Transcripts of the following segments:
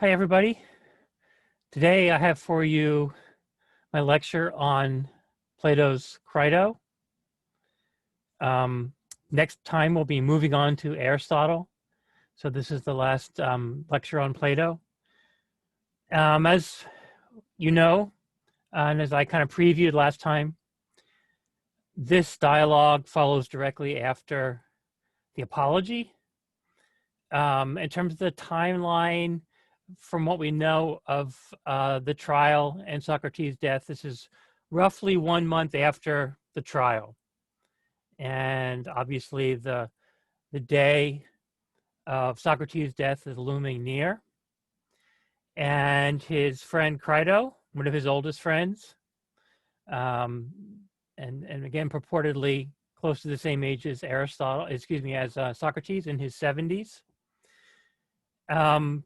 Hi, everybody. Today I have for you my lecture on Plato's Crito. Next time we'll be moving on to Aristotle. So this is the last lecture on Plato. As you know, and as I kind of previewed last time, this dialogue follows directly after the Apology. In terms of the timeline, from what we know of the trial and Socrates' death, this is roughly 1 month after the trial. And obviously the day of Socrates' death is looming near. And his friend Crito, one of his oldest friends, and again, purportedly close to the same age as Socrates in his 70s,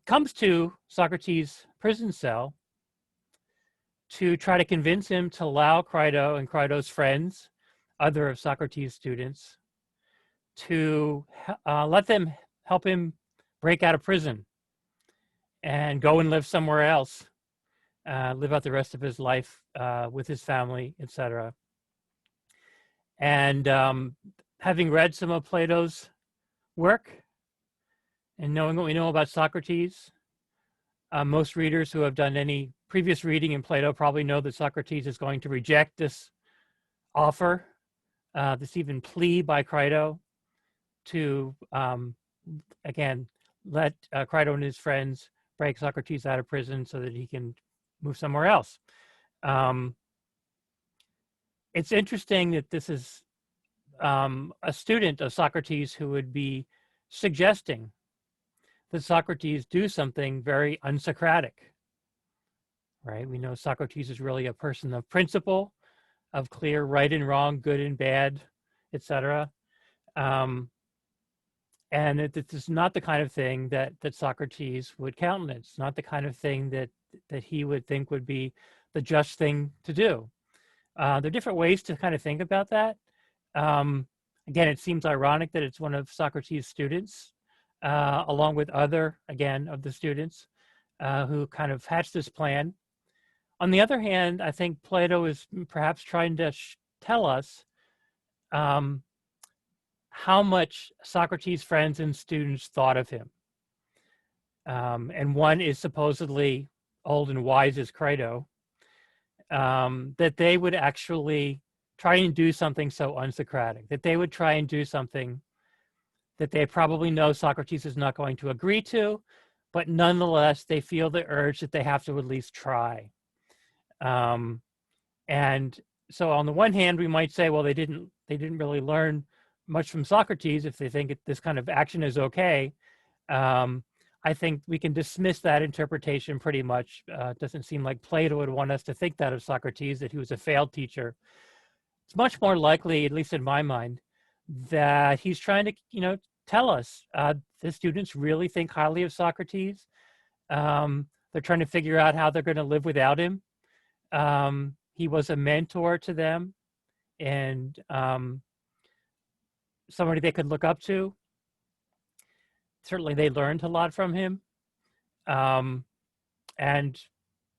comes to Socrates' prison cell to try to convince him to allow Crito and Crito's friends, other of Socrates' students, to let them help him break out of prison and go and live somewhere else, live out the rest of his life with his family, etc. And having read some of Plato's work and knowing what we know about Socrates, most readers who have done any previous reading in Plato probably know that Socrates is going to reject this offer, this even plea by Crito to, again, let Crito and his friends break Socrates out of prison so that he can move somewhere else. It's interesting that this is a student of Socrates who would be suggesting that Socrates do something very unsocratic, right? We know Socrates is really a person of principle, of clear right and wrong, good and bad, etc. And this is not the kind of thing that Socrates would countenance, not the kind of thing that he would think would be the just thing to do. There are different ways to kind of think about that. Again, it seems ironic that it's one of Socrates' students, along with other, again, of the students who kind of hatched this plan. On the other hand, I think Plato is perhaps trying to tell us how much Socrates' friends and students thought of him. And one is supposedly old and wise as Crito, that they would actually try and do something so unsocratic, that they would try and do something that they probably know Socrates is not going to agree to, but nonetheless, they feel the urge that they have to at least try. And so on the one hand, we might say, well, they didn't really learn much from Socrates if they think this kind of action is okay. I think we can dismiss that interpretation pretty much. It doesn't seem like Plato would want us to think that of Socrates, that he was a failed teacher. It's much more likely, at least in my mind, that he's trying to, tell us the students really think highly of Socrates. They're trying to figure out how they're going to live without him. He was a mentor to them and somebody they could look up to. Certainly they learned a lot from him. And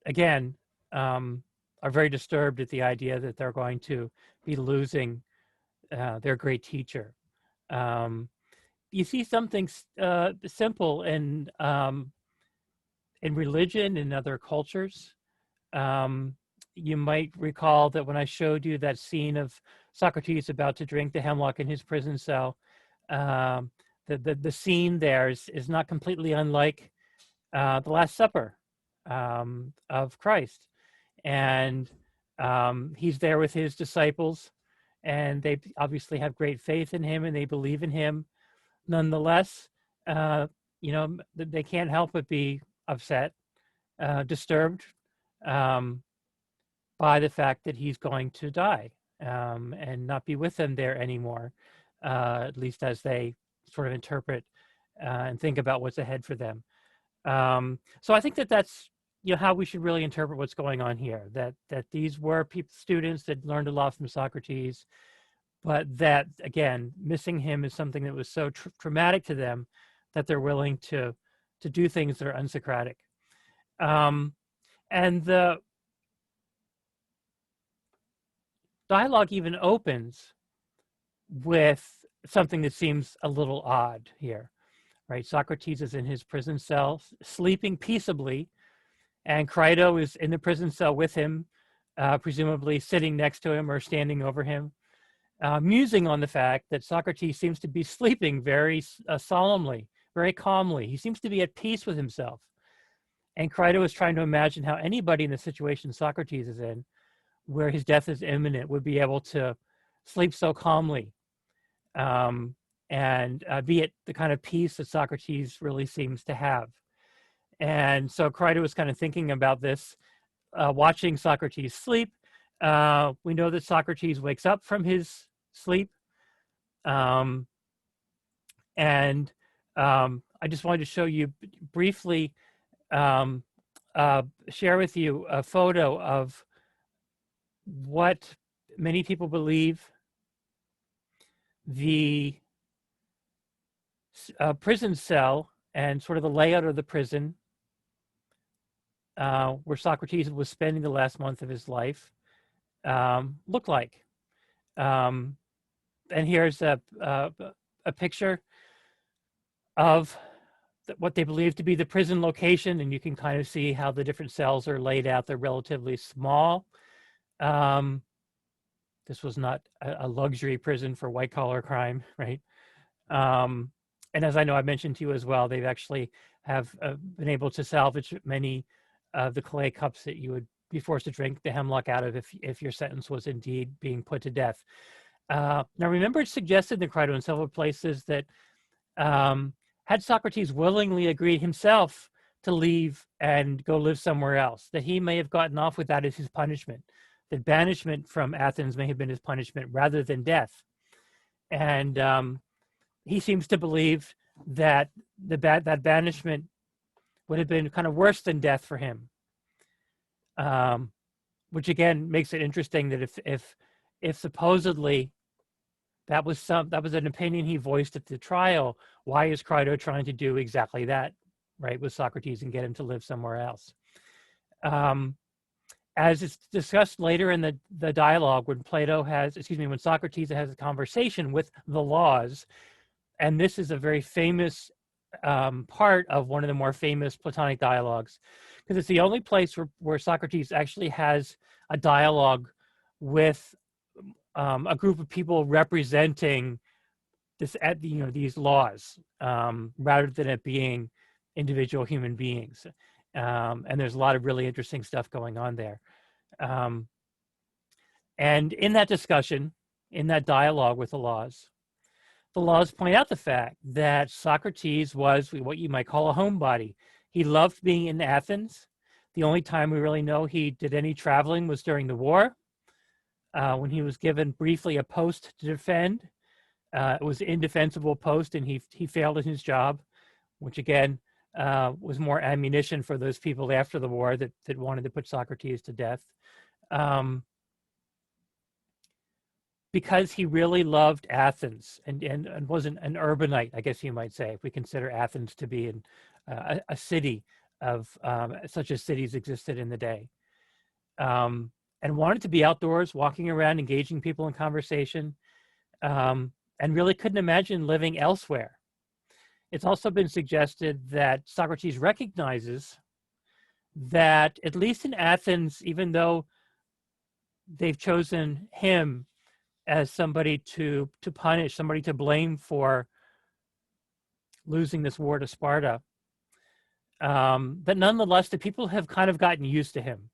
again, are very disturbed at the idea that they're going to be losing their great teacher. You see something simple in religion and other cultures. You might recall that when I showed you that scene of Socrates about to drink the hemlock in his prison cell, the scene there is not completely unlike the Last Supper of Christ. And he's there with his disciples, and they obviously have great faith in him and they believe in him. Nonetheless, they can't help but be upset, disturbed by the fact that he's going to die and not be with them there anymore, at least as they sort of interpret and think about what's ahead for them. So I think that's how we should really interpret what's going on here, that these were students that learned a lot from Socrates, but that, again, missing him is something that was so traumatic to them that they're willing to do things that are unsocratic. And the dialogue even opens with something that seems a little odd here, right? Socrates is in his prison cell, sleeping peaceably, and Crito is in the prison cell with him, presumably sitting next to him or standing over him, musing on the fact that Socrates seems to be sleeping very solemnly, very calmly. He seems to be at peace with himself. And Crito is trying to imagine how anybody in the situation Socrates is in, where his death is imminent, would be able to sleep so calmly, and be at the kind of peace that Socrates really seems to have. And so Crito was kind of thinking about this, watching Socrates sleep. We know that Socrates wakes up from his sleep. Um, and I just wanted to show you briefly, share with you a photo of what many people believe the prison cell and sort of the layout of the prison where Socrates was spending the last month of his life look like. And here's a picture of what they believe to be the prison location, and you can kind of see how the different cells are laid out. They're relatively small. This was not a luxury prison for white-collar crime, right? And as I know I mentioned to you as well, they've actually have been able to salvage many of the clay cups that you would be forced to drink the hemlock out of if your sentence was indeed being put to death. Now remember, it's suggested in Crito in several places that had Socrates willingly agreed himself to leave and go live somewhere else, that he may have gotten off with that as his punishment, that banishment from Athens may have been his punishment rather than death. And he seems to believe that that banishment would have been kind of worse than death for him, which again makes it interesting that if supposedly that was an opinion he voiced at the trial, why is Crito trying to do exactly that, right, with Socrates and get him to live somewhere else? As it's discussed later in the dialogue, when when Socrates has a conversation with the laws, and this is a very famous part of one of the more famous Platonic dialogues, because it's the only place where Socrates actually has a dialogue with a group of people representing these laws, rather than it being individual human beings. And there's a lot of really interesting stuff going on there. And in that discussion, in that dialogue with the laws point out the fact that Socrates was what you might call a homebody. He loved being in Athens. The only time we really know he did any traveling was during the war, when he was given briefly a post to defend. It was an indefensible post, and he failed in his job, which again was more ammunition for those people after the war that wanted to put Socrates to death. Because he really loved Athens and wasn't an urbanite, I guess you might say, if we consider Athens to be a city of such as cities existed in the day, and wanted to be outdoors, walking around, engaging people in conversation, and really couldn't imagine living elsewhere. It's also been suggested that Socrates recognizes that, at least in Athens, even though they've chosen him as somebody to punish, somebody to blame for losing this war to Sparta, but nonetheless, the people have kind of gotten used to him.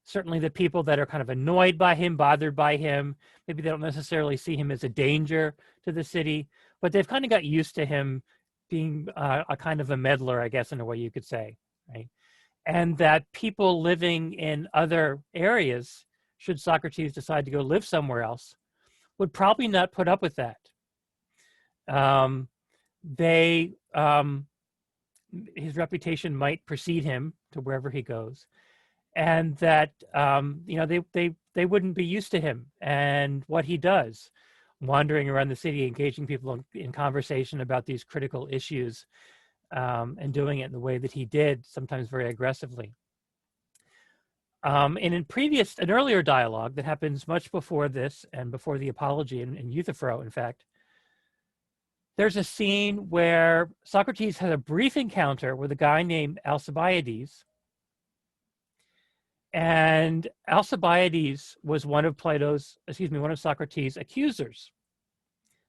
Certainly the people that are kind of annoyed by him, bothered by him, maybe they don't necessarily see him as a danger to the city, but they've kind of got used to him being a kind of a meddler, I guess, in a way you could say, right? And that people living in other areas, should Socrates decide to go live somewhere else, would probably not put up with that. His reputation might precede him to wherever he goes, and that they wouldn't be used to him and what he does, wandering around the city, engaging people in conversation about these critical issues. and doing it in the way that he did, sometimes very aggressively. And in an earlier dialogue that happens much before this and before the Apology in Euthyphro, in fact, there's a scene where Socrates had a brief encounter with a guy named Alcibiades. And Alcibiades was one of Socrates' accusers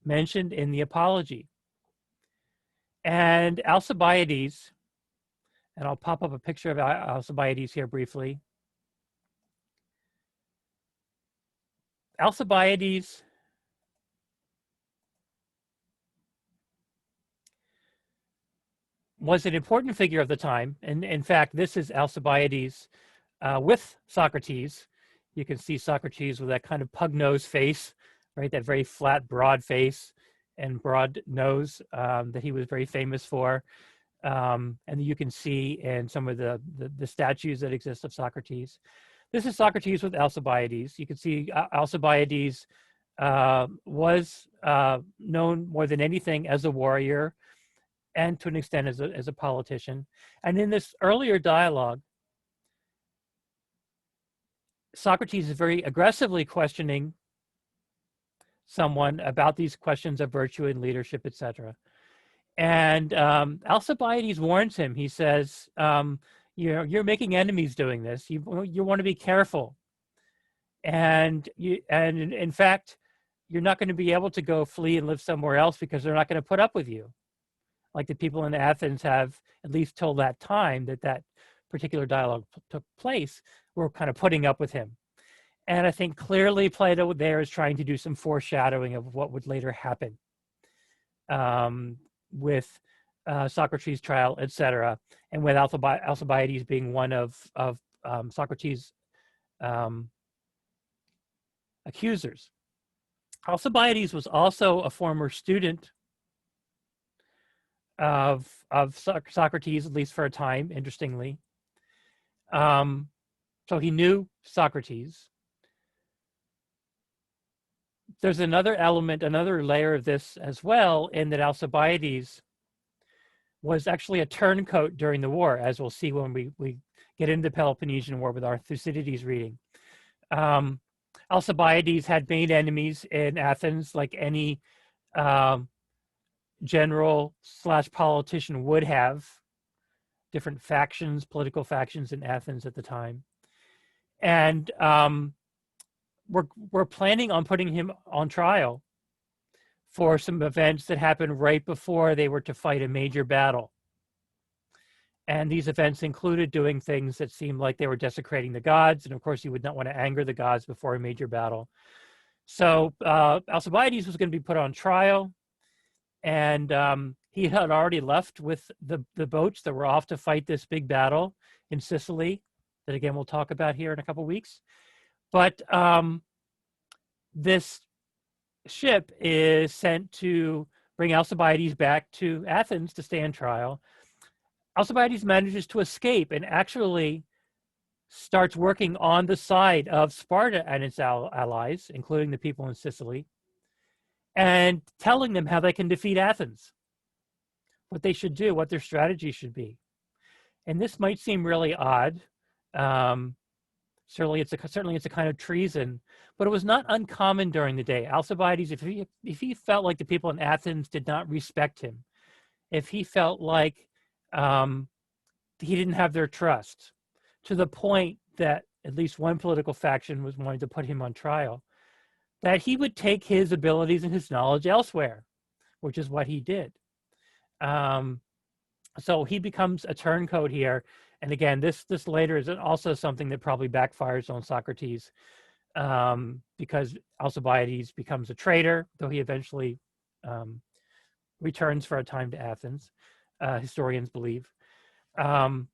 mentioned in the Apology. And Alcibiades, and I'll pop up a picture of Alcibiades here briefly. Alcibiades was an important figure of the time. And in fact, this is Alcibiades with Socrates. You can see Socrates with that kind of pug-nosed face, right? That very flat, broad face and broad nose that he was very famous for. And you can see in some of the statues that exist of Socrates. This is Socrates with Alcibiades. You can see Alcibiades was known more than anything as a warrior and to an extent as a politician. And in this earlier dialogue, Socrates is very aggressively questioning someone about these questions of virtue and leadership, etc. And Alcibiades warns him. He says, "You're making enemies doing this. You want to be careful, and in fact, you're not going to be able to go flee and live somewhere else because they're not going to put up with you, like the people in Athens have, at least till that time that particular dialogue took place, were kind of putting up with him." And I think clearly Plato there is trying to do some foreshadowing of what would later happen with Socrates' trial, etc., and with Alcibiades being one of Socrates' accusers. Alcibiades was also a former student of Socrates, at least for a time, interestingly. So he knew Socrates. There's another element, another layer of this as well, in that Alcibiades was actually a turncoat during the war, as we'll see when we get into the Peloponnesian War with our Thucydides reading. Alcibiades had made enemies in Athens, like any general / politician would have. Different factions, political factions in Athens at the time. And we're planning on putting him on trial for some events that happened right before they were to fight a major battle. And these events included doing things that seemed like they were desecrating the gods. And of course, you would not want to anger the gods before a major battle. So Alcibiades was going to be put on trial. And he had already left with the boats that were off to fight this big battle in Sicily, that again we'll talk about here in a couple of weeks. But this ship is sent to bring Alcibiades back to Athens to stand trial. Alcibiades manages to escape and actually starts working on the side of Sparta and its allies, including the people in Sicily, and telling them how they can defeat Athens, what they should do, what their strategy should be. And this might seem really odd. Certainly it's a kind of treason, but it was not uncommon during the day. Alcibiades, if he felt like the people in Athens did not respect him, if he felt like he didn't have their trust, to the point that at least one political faction was wanting to put him on trial, that he would take his abilities and his knowledge elsewhere, which is what he did. So he becomes a turncoat here. And again, this later is also something that probably backfires on Socrates, because Alcibiades becomes a traitor, though he eventually returns for a time to Athens, historians believe. And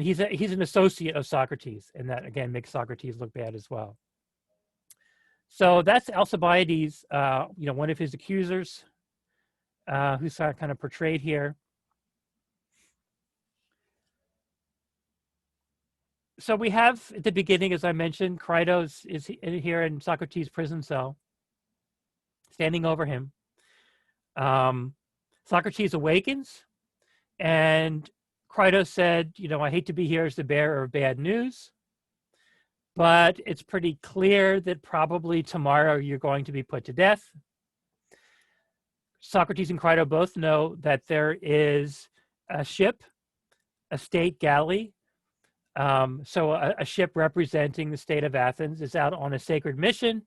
he's an associate of Socrates, and that again makes Socrates look bad as well. So that's Alcibiades, one of his accusers, who's kind of portrayed here. So we have at the beginning, as I mentioned, Crito is here in Socrates' prison cell, standing over him. Socrates awakens, And Crito said, I hate to be here as the bearer of bad news, but it's pretty clear that probably tomorrow you're going to be put to death. Socrates and Crito both know that there is a ship, a state galley. So a ship representing the state of Athens is out on a sacred mission.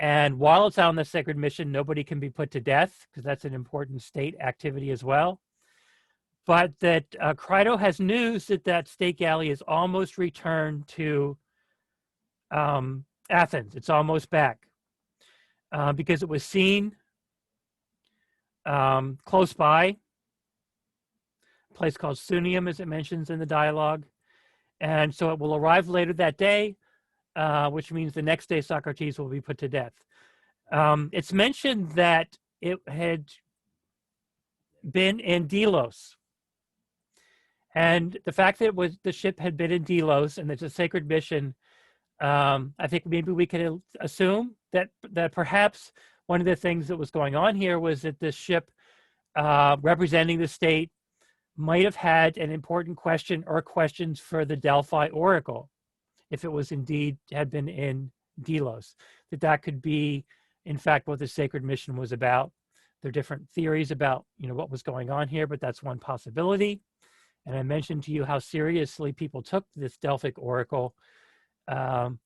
And while it's out on the sacred mission, nobody can be put to death because that's an important state activity as well. But that Crito has news that that state galley is almost returned to Athens. It's almost back because it was seen close by, a place called Sunium, as it mentions in the dialogue. And so it will arrive later that day, which means the next day Socrates will be put to death. It's mentioned that it had been in Delos. And the fact that the ship had been in Delos and it's a sacred mission, I think maybe we could assume that perhaps one of the things that was going on here was that this ship representing the state might have had an important question or questions for the Delphi oracle, if it was indeed had been in Delos, that could be, in fact, what the sacred mission was about. There are different theories about, what was going on here, but that's one possibility. And I mentioned to you how seriously people took this Delphic oracle. For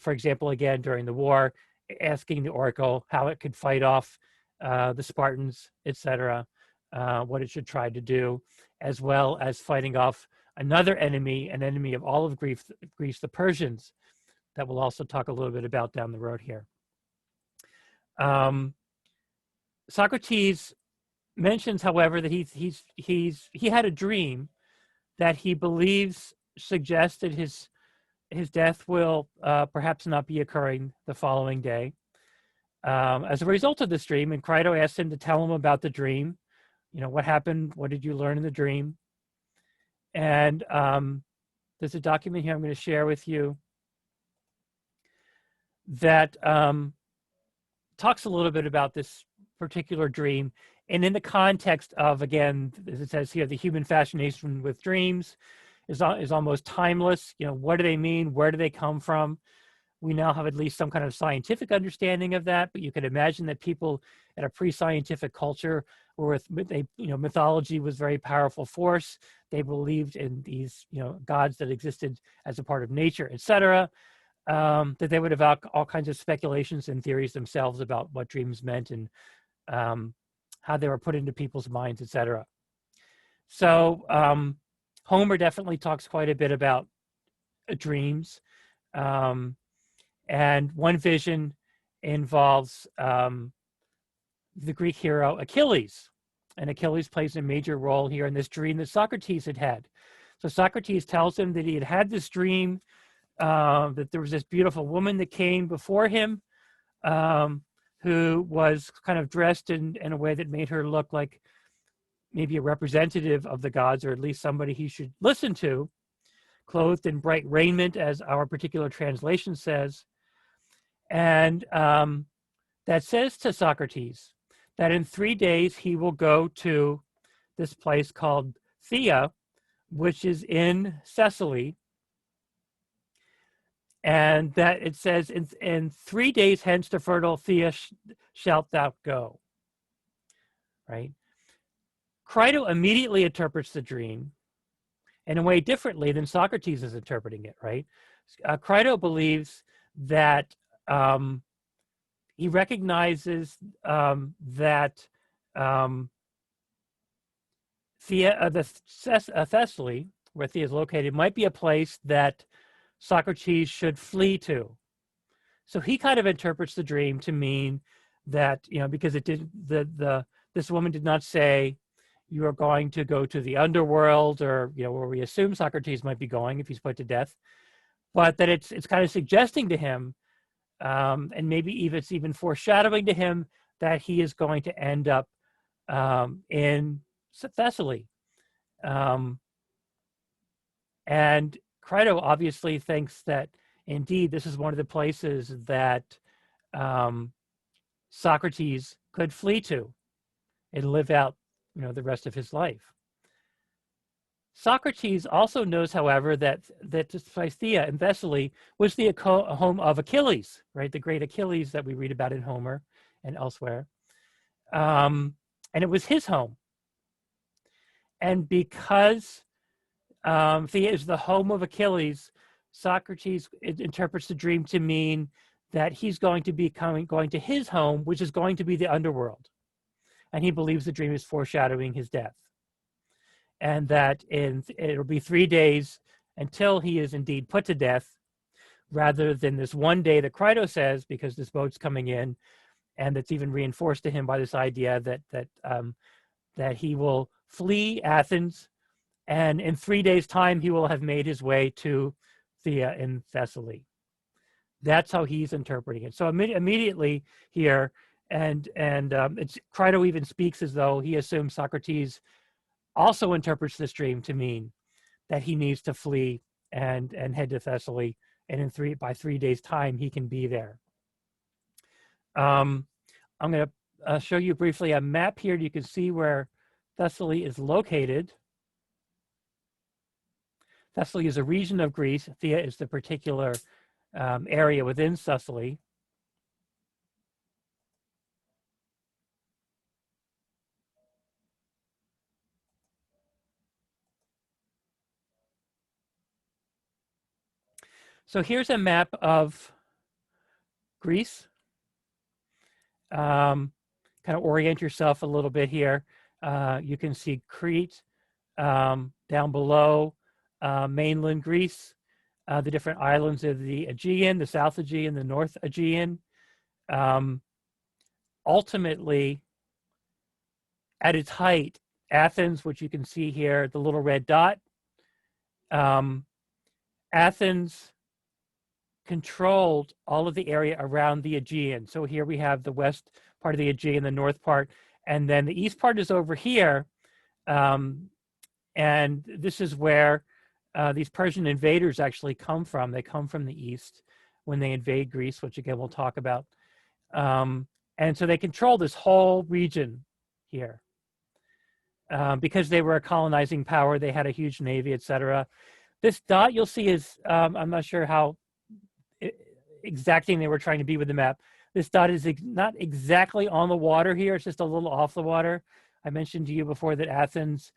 example, again, during the war, asking the oracle how it could fight off the Spartans, etc., what it should try to do, as well as fighting off another enemy, an enemy of all of Greece, the Persians, that we'll also talk a little bit about down the road here. Socrates mentions, however, that he had a dream that he believes suggested his death will perhaps not be occurring the following day. As a result of this dream, and Crito asked him to tell him about the dream, what happened, what did you learn in the dream? And there's a document here I'm going to share with you that talks a little bit about this particular dream, and in the context of, again, as it says here, the human fascination with dreams is almost timeless. What do they mean? Where do they come from? We now have at least some kind of scientific understanding of that, but you can imagine that people at a pre-scientific culture where mythology was a very powerful force. They believed in these, gods that existed as a part of nature, etc. That they would have all kinds of speculations and theories themselves about what dreams meant and how they were put into people's minds, etc. So Homer definitely talks quite a bit about dreams. And one vision involves the Greek hero Achilles. And Achilles plays a major role here in this dream that Socrates had had. So Socrates tells him that he had had this dream, that there was this beautiful woman that came before him, who was kind of dressed in a way that made her look like maybe a representative of the gods, or at least somebody he should listen to, clothed in bright raiment, as our particular translation says. And that says to Socrates that in 3 days he will go to this place called Thea, which is in Sicily. And that it says, in 3 days hence to fertile Thea shalt thou go. Right? Crito immediately interprets the dream in a way differently than Socrates is interpreting it, right? Crito believes that he recognizes that Thessaly, where Thea is located, might be a place that Socrates should flee to. So he kind of interprets the dream to mean that, because it did this woman did not say you are going to go to the underworld, or where we assume Socrates might be going if he's put to death, but that it's kind of suggesting to him, and maybe it's even foreshadowing to him, that he is going to end up in Thessaly. And Crito obviously thinks that indeed this is one of the places that Socrates could flee to and live out the rest of his life. Socrates also knows, however, that Phthia in Thessaly was the home of Achilles, right? The great Achilles that we read about in Homer and elsewhere. And it was his home. And because Phthia is the home of Achilles, Socrates interprets the dream to mean that he's going to be going to his home, which is going to be the underworld. And he believes the dream is foreshadowing his death. And that it'll be 3 days until he is indeed put to death, rather than this one day that Crito says, because this boat's coming in, and it's even reinforced to him by this idea that he will flee Athens, and in 3 days' time he will have made his way to Phthia in Thessaly. That's how he's interpreting it. So immediately here, and it's Crito even speaks as though he assumes Socrates also interprets this dream to mean that he needs to flee and head to Thessaly, and by 3 days' time he can be there. I'm going to show you briefly a map here. You can see where Thessaly is located. Thessaly is a region of Greece. Phthia is the particular area within Thessaly. So here's a map of Greece. Kind of orient yourself a little bit here. You can see Crete down below, mainland Greece, the different islands of the Aegean, the South Aegean, the North Aegean. Ultimately, at its height, Athens, which you can see here, the little red dot, Athens controlled all of the area around the Aegean. So here we have the west part of the Aegean, the north part, and then the east part is over here. And this is where these Persian invaders actually come from. They come from the east when they invade Greece, which again we'll talk about. And so they control this whole region here. Because they were a colonizing power, they had a huge navy, etc. This dot you'll see is, I'm not sure how exacting they were trying to be with the map. This dot is not exactly on the water here. It's just a little off the water. I mentioned to you before that Athens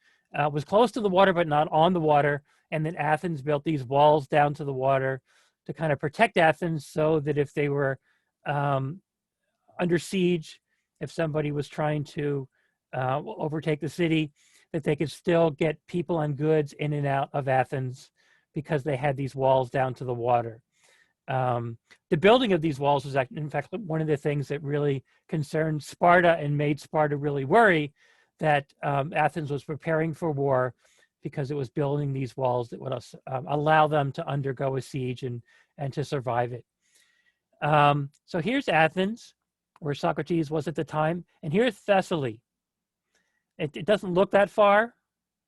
was close to the water, but not on the water. And then Athens built these walls down to the water to kind of protect Athens, so that if they were under siege, if somebody was trying to overtake the city, that they could still get people and goods in and out of Athens because they had these walls down to the water. The building of these walls was, in fact, one of the things that really concerned Sparta and made Sparta really worry that Athens was preparing for war, because it was building these walls that would allow them to undergo a siege and to survive it. So here's Athens, where Socrates was at the time, and here's Thessaly. It doesn't look that far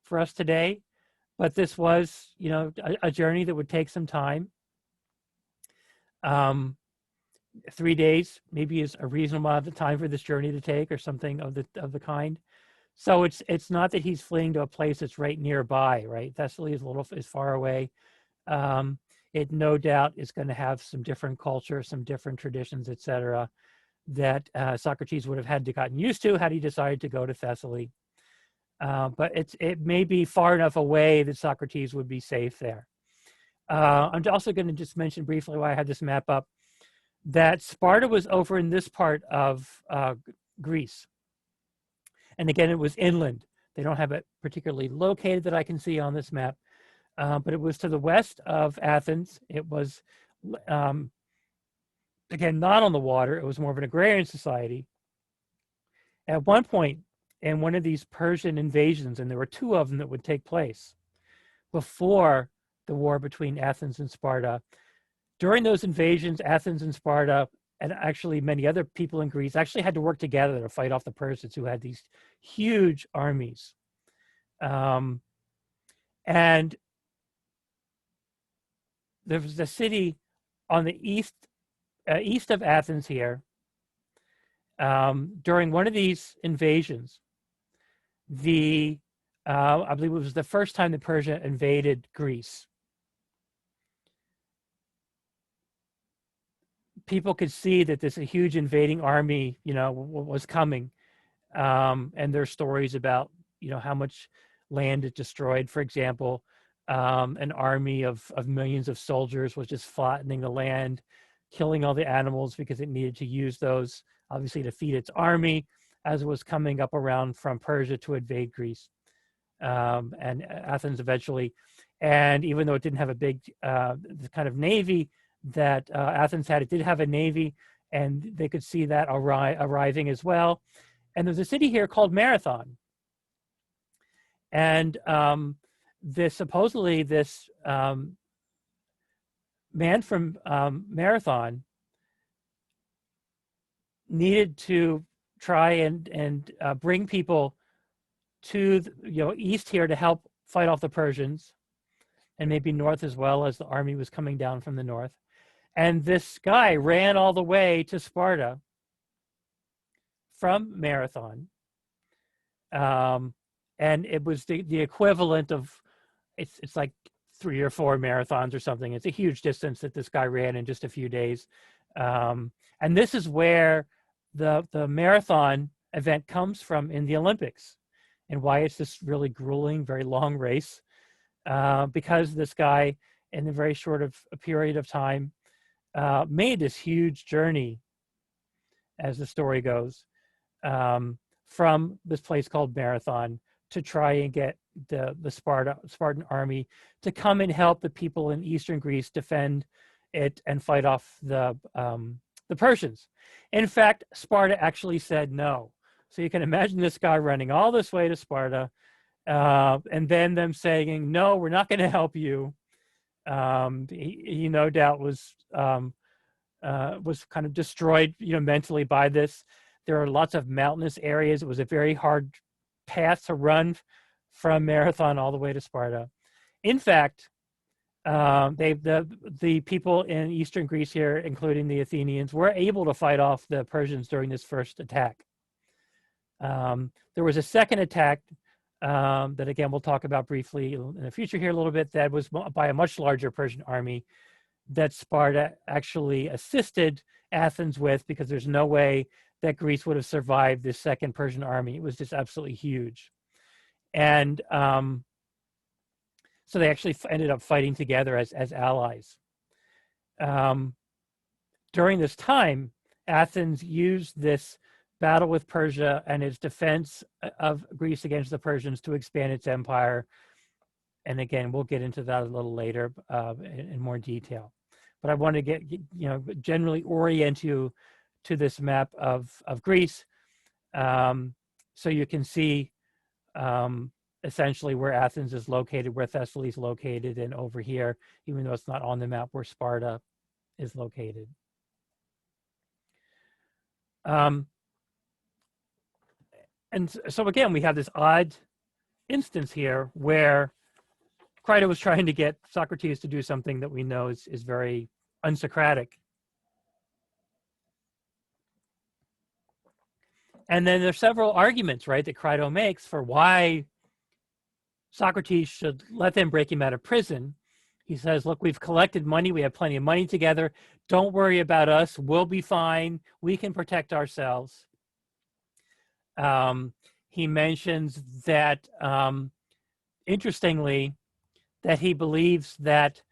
for us today, but this was, a journey that would take some time. 3 days maybe is a reasonable amount of time for this journey to take, or something of the kind. So it's not that he's fleeing to a place that's right nearby, right? Thessaly is far away. It no doubt is going to have some different culture, some different traditions, etc., that Socrates would have had to gotten used to had he decided to go to Thessaly. But it may be far enough away that Socrates would be safe there. I'm also going to just mention briefly why I had this map up, that Sparta was over in this part of Greece. And again, it was inland. They don't have it particularly located that I can see on this map, but it was to the west of Athens. It was, again, not on the water. It was more of an agrarian society. At one point, in one of these Persian invasions, and there were 2 of them that would take place before the war between Athens and Sparta. During those invasions, Athens and Sparta, and actually many other people in Greece, actually had to work together to fight off the Persians, who had these huge armies. And there was a city on the east of Athens here. During one of these invasions, I believe it was the first time that Persia invaded Greece. People could see that this huge invading army, was coming, and there's stories about, how much land it destroyed. For example, an army of millions of soldiers was just flattening the land, killing all the animals because it needed to use those, obviously, to feed its army as it was coming up around from Persia to invade Greece, and Athens eventually. And even though it didn't have a big kind of navy that Athens had, it did have a navy, and they could see that arriving as well. And there's a city here called Marathon. And supposedly this man from Marathon needed to try and bring people to east here to help fight off the Persians, and maybe north as well, as the army was coming down from the north. And this guy ran all the way to Sparta from Marathon, and it was the equivalent of, it's like 3 or 4 marathons or something. It's a huge distance that this guy ran in just a few days, and this is where the marathon event comes from in the Olympics, and why it's this really grueling, very long race, because this guy, in a very short of a period of time, made this huge journey, as the story goes, from this place called Marathon to try and get the Spartan army to come and help the people in eastern Greece defend it and fight off the Persians. In fact, Sparta actually said no. So you can imagine this guy running all this way to Sparta, and then them saying, no, we're not going to help you. He no doubt was kind of destroyed, mentally by this. There are lots of mountainous areas. It was a very hard path to run from Marathon all the way to Sparta. In fact, the people in eastern Greece here, including the Athenians, were able to fight off the Persians during this first attack. There was a second attack that, again, we'll talk about briefly in the future here a little bit, that was by a much larger Persian army that Sparta actually assisted Athens with, because there's no way that Greece would have survived this second Persian army. It was just absolutely huge. And so they actually ended up fighting together as allies. During this time, Athens used this battle with Persia and its defense of Greece against the Persians to expand its empire. And again, we'll get into that a little later in more detail. But I want to get, generally orient you to this map of Greece, so you can see essentially where Athens is located, where Thessaly is located, and over here, even though it's not on the map, where Sparta is located. And so again, we have this odd instance here where Crito was trying to get Socrates to do something that we know is very unsocratic. And then there's several arguments, right, that Crito makes for why Socrates should let them break him out of prison. He says, look, we've collected money. We have plenty of money together. Don't worry about us. We'll be fine. We can protect ourselves. He mentions that, interestingly, that he believes that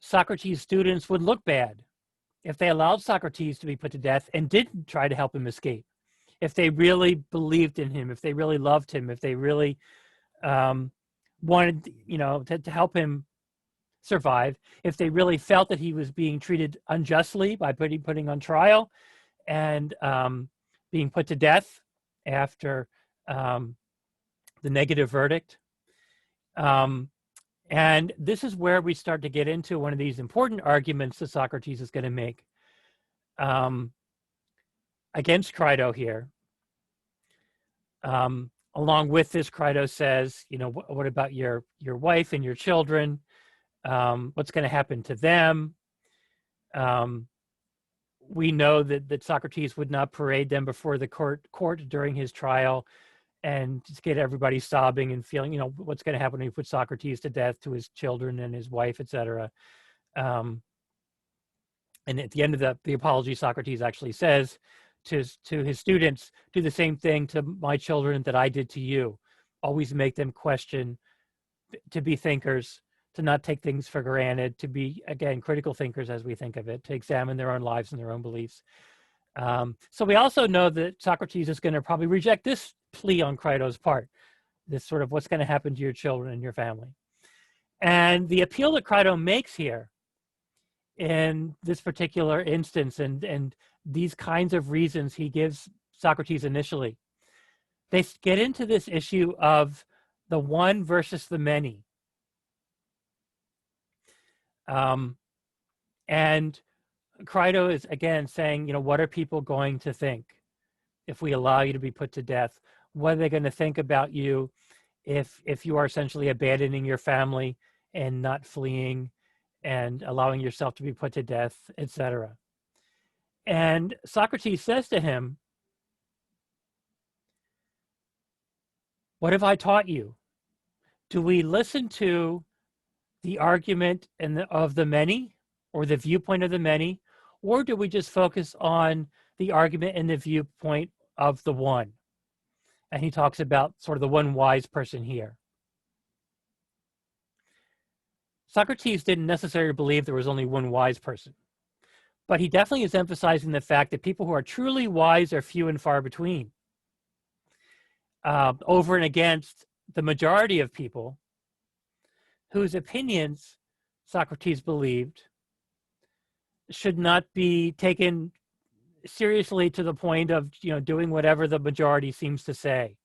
Socrates' students would look bad if they allowed Socrates to be put to death and didn't try to help him escape. If they really believed in him, if they really loved him, if they really wanted, to help him survive, if they really felt that he was being treated unjustly by putting on trial and being put to death after the negative verdict. And this is where we start to get into one of these important arguments that Socrates is going to make against Crito here. Along with this, Crito says, what about your wife and your children? What's going to happen to them? We know that Socrates would not parade them before the court during his trial. and just get everybody sobbing and feeling, what's going to happen when he put Socrates to death, to his children and his wife, etc. And at the end of the apology, Socrates actually says to his students, do the same thing to my children that I did to you. Always make them question, to be thinkers, to not take things for granted, to be, again, critical thinkers as we think of it, to examine their own lives and their own beliefs. So we also know that Socrates is going to probably reject this plea on Crito's part, this sort of what's going to happen to your children and your family. And the appeal that Crito makes here in this particular instance, and these kinds of reasons he gives Socrates initially, they get into this issue of the one versus the many. And Crito is again saying, what are people going to think if we allow you to be put to death? What are they going to think about you if you are essentially abandoning your family and not fleeing and allowing yourself to be put to death, etc.? And Socrates says to him, what have I taught you? Do we listen to the argument of the many, or the viewpoint of the many, or do we just focus on the argument and the viewpoint of the one? And he talks about sort of the one wise person here. Socrates didn't necessarily believe there was only one wise person, but he definitely is emphasizing the fact that people who are truly wise are few and far between, over and against the majority of people whose opinions Socrates believed should not be taken seriously to the point of doing whatever the majority seems to say.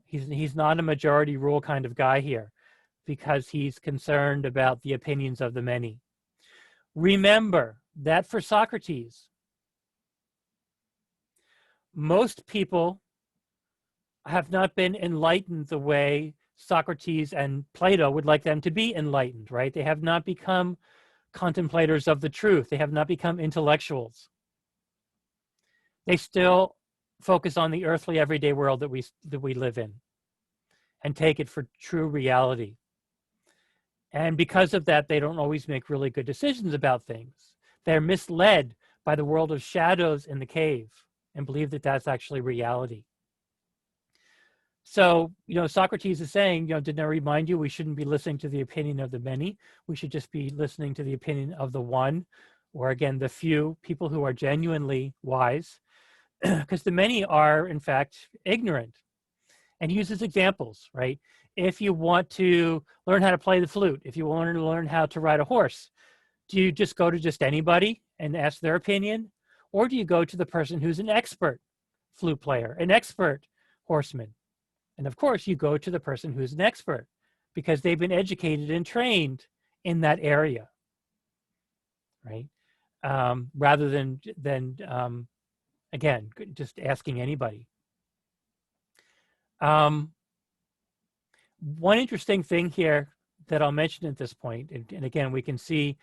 He's not a majority rule kind of guy here, because he's concerned about the opinions of the many. Remember that for Socrates, most people have not been enlightened the way Socrates and Plato would like them to be enlightened, right? They have not become contemplators of the truth. They have not become intellectuals. They still focus on the earthly, everyday world that we live in and take it for true reality. And because of that, they don't always make really good decisions about things. They're misled by the world of shadows in the cave and believe that that's actually reality. So, Socrates is saying, didn't I remind you we shouldn't be listening to the opinion of the many? We should just be listening to the opinion of the one, or again, the few people who are genuinely wise, because the many are, in fact, ignorant. And he uses examples, right? If you want to learn how to play the flute, if you want to learn how to ride a horse, do you just go to just anybody and ask their opinion? Or do you go to the person who's an expert flute player, an expert horseman? And of course, you go to the person who's an expert because they've been educated and trained in that area, right? Rather than again, just asking anybody. One interesting thing here that I'll mention at this point, and again, we can see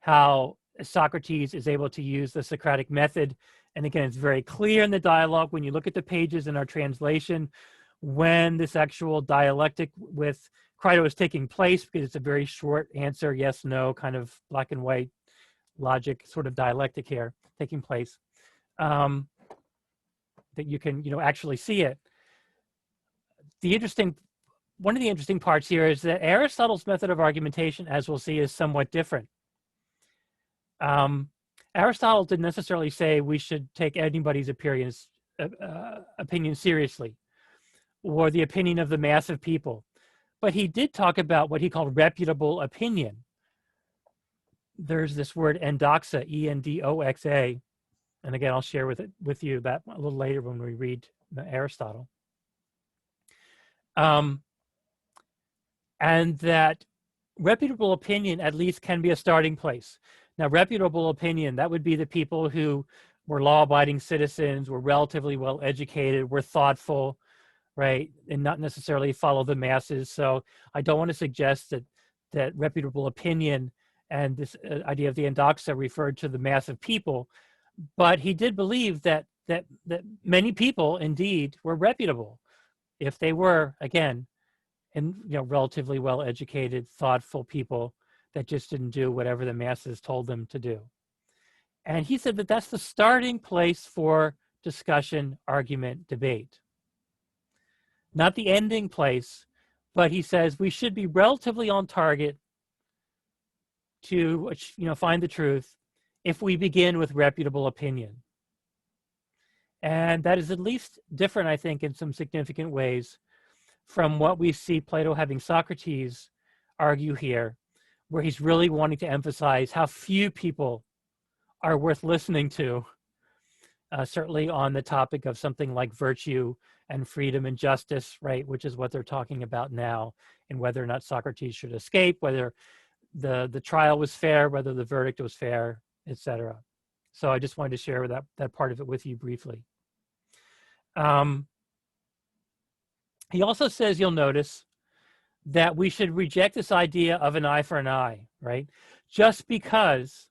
how Socrates is able to use the Socratic method. And again, it's very clear in the dialogue when you look at the pages in our translation when this actual dialectic with Crito is taking place, because it's a very short answer, yes, no, kind of black and white logic sort of dialectic here taking place, that you can actually see it. One of the interesting parts here is that Aristotle's method of argumentation, as we'll see, is somewhat different. Aristotle didn't necessarily say we should take anybody's opinion seriously, or the opinion of the mass of people. But he did talk about what he called reputable opinion. There's this word endoxa, E-N-D-O-X-A. And again, I'll share with you that a little later when we read Aristotle. And that reputable opinion at least can be a starting place. Now, reputable opinion, that would be the people who were law-abiding citizens, were relatively well-educated, were thoughtful, right, and not necessarily follow the masses. So I don't want to suggest that reputable opinion and this idea of the endoxa referred to the mass of people, but he did believe that many people indeed were reputable, if they were, again, and relatively well-educated, thoughtful people that just didn't do whatever the masses told them to do. And he said that that's the starting place for discussion, argument, debate. Not the ending place, but he says we should be relatively on target to find the truth if we begin with reputable opinion. And that is at least different, I think, in some significant ways from what we see Plato having Socrates argue here, where he's really wanting to emphasize how few people are worth listening to, certainly on the topic of something like virtue and freedom and justice, right, which is what they're talking about now, and whether or not Socrates should escape, whether the trial was fair, whether the verdict was fair, etc. So I just wanted to share that part of it with you briefly. He also says, you'll notice, that we should reject this idea of an eye for an eye, right? Just because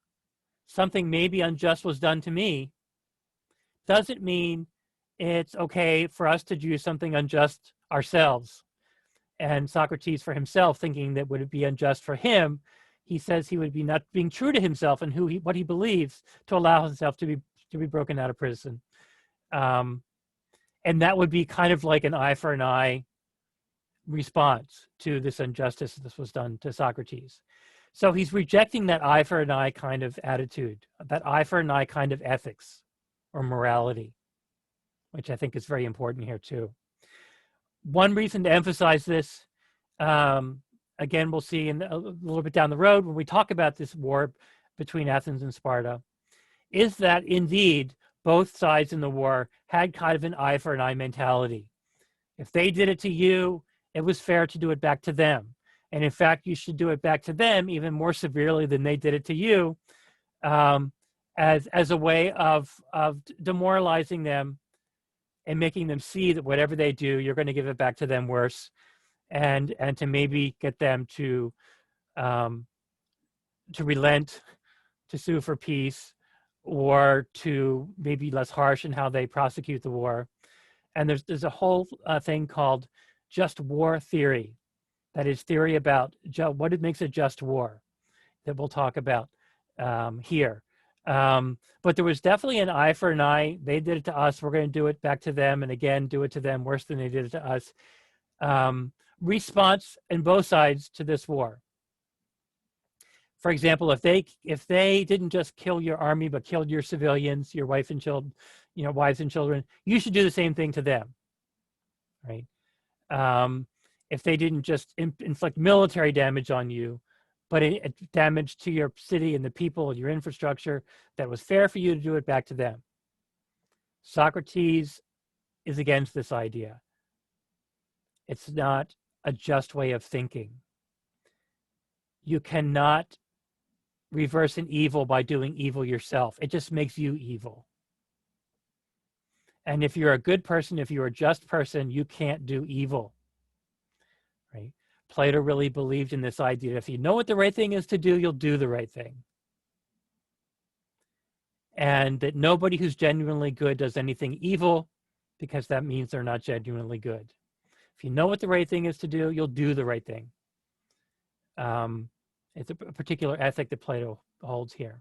something maybe unjust was done to me doesn't mean it's okay for us to do something unjust ourselves. And Socrates for himself, thinking that would it be unjust for him, he says he would be not being true to himself and what he believes to allow himself to be broken out of prison. And that would be kind of like an eye for an eye response to this injustice that was done to Socrates. So he's rejecting that eye for an eye kind of attitude, that eye for an eye kind of ethics or morality, which I think is very important here too. One reason to emphasize this, again, we'll see in a little bit down the road when we talk about this war between Athens and Sparta, is that indeed both sides in the war had kind of an eye for an eye mentality. If they did it to you, it was fair to do it back to them. And in fact, you should do it back to them even more severely than they did it to you, as a way of demoralizing them and making them see that whatever they do, you're going to give it back to them worse, and to maybe get them to relent, to sue for peace, or to maybe less harsh in how they prosecute the war. And there's a whole thing called just war theory, that is theory about what it makes a just war, that we'll talk about here. But there was definitely an eye for an eye. They did it to us, we're going to do it back to them, and again do it to them worse than they did it to us. Response in both sides to this war. For example, if they didn't just kill your army but killed your civilians, your wife and children, wives and children, you should do the same thing to them, right? If they didn't just inflict military damage on you, but damage to your city and the people, your infrastructure, that was fair for you to do it back to them. Socrates is against this idea. It's not a just way of thinking. You cannot reverse an evil by doing evil yourself. It just makes you evil. And if you're a good person, if you're a just person, you can't do evil, right? Plato really believed in this idea. If you know what the right thing is to do, you'll do the right thing. And that nobody who's genuinely good does anything evil, because that means they're not genuinely good. If you know what the right thing is to do, you'll do the right thing. It's a particular ethic that Plato holds here.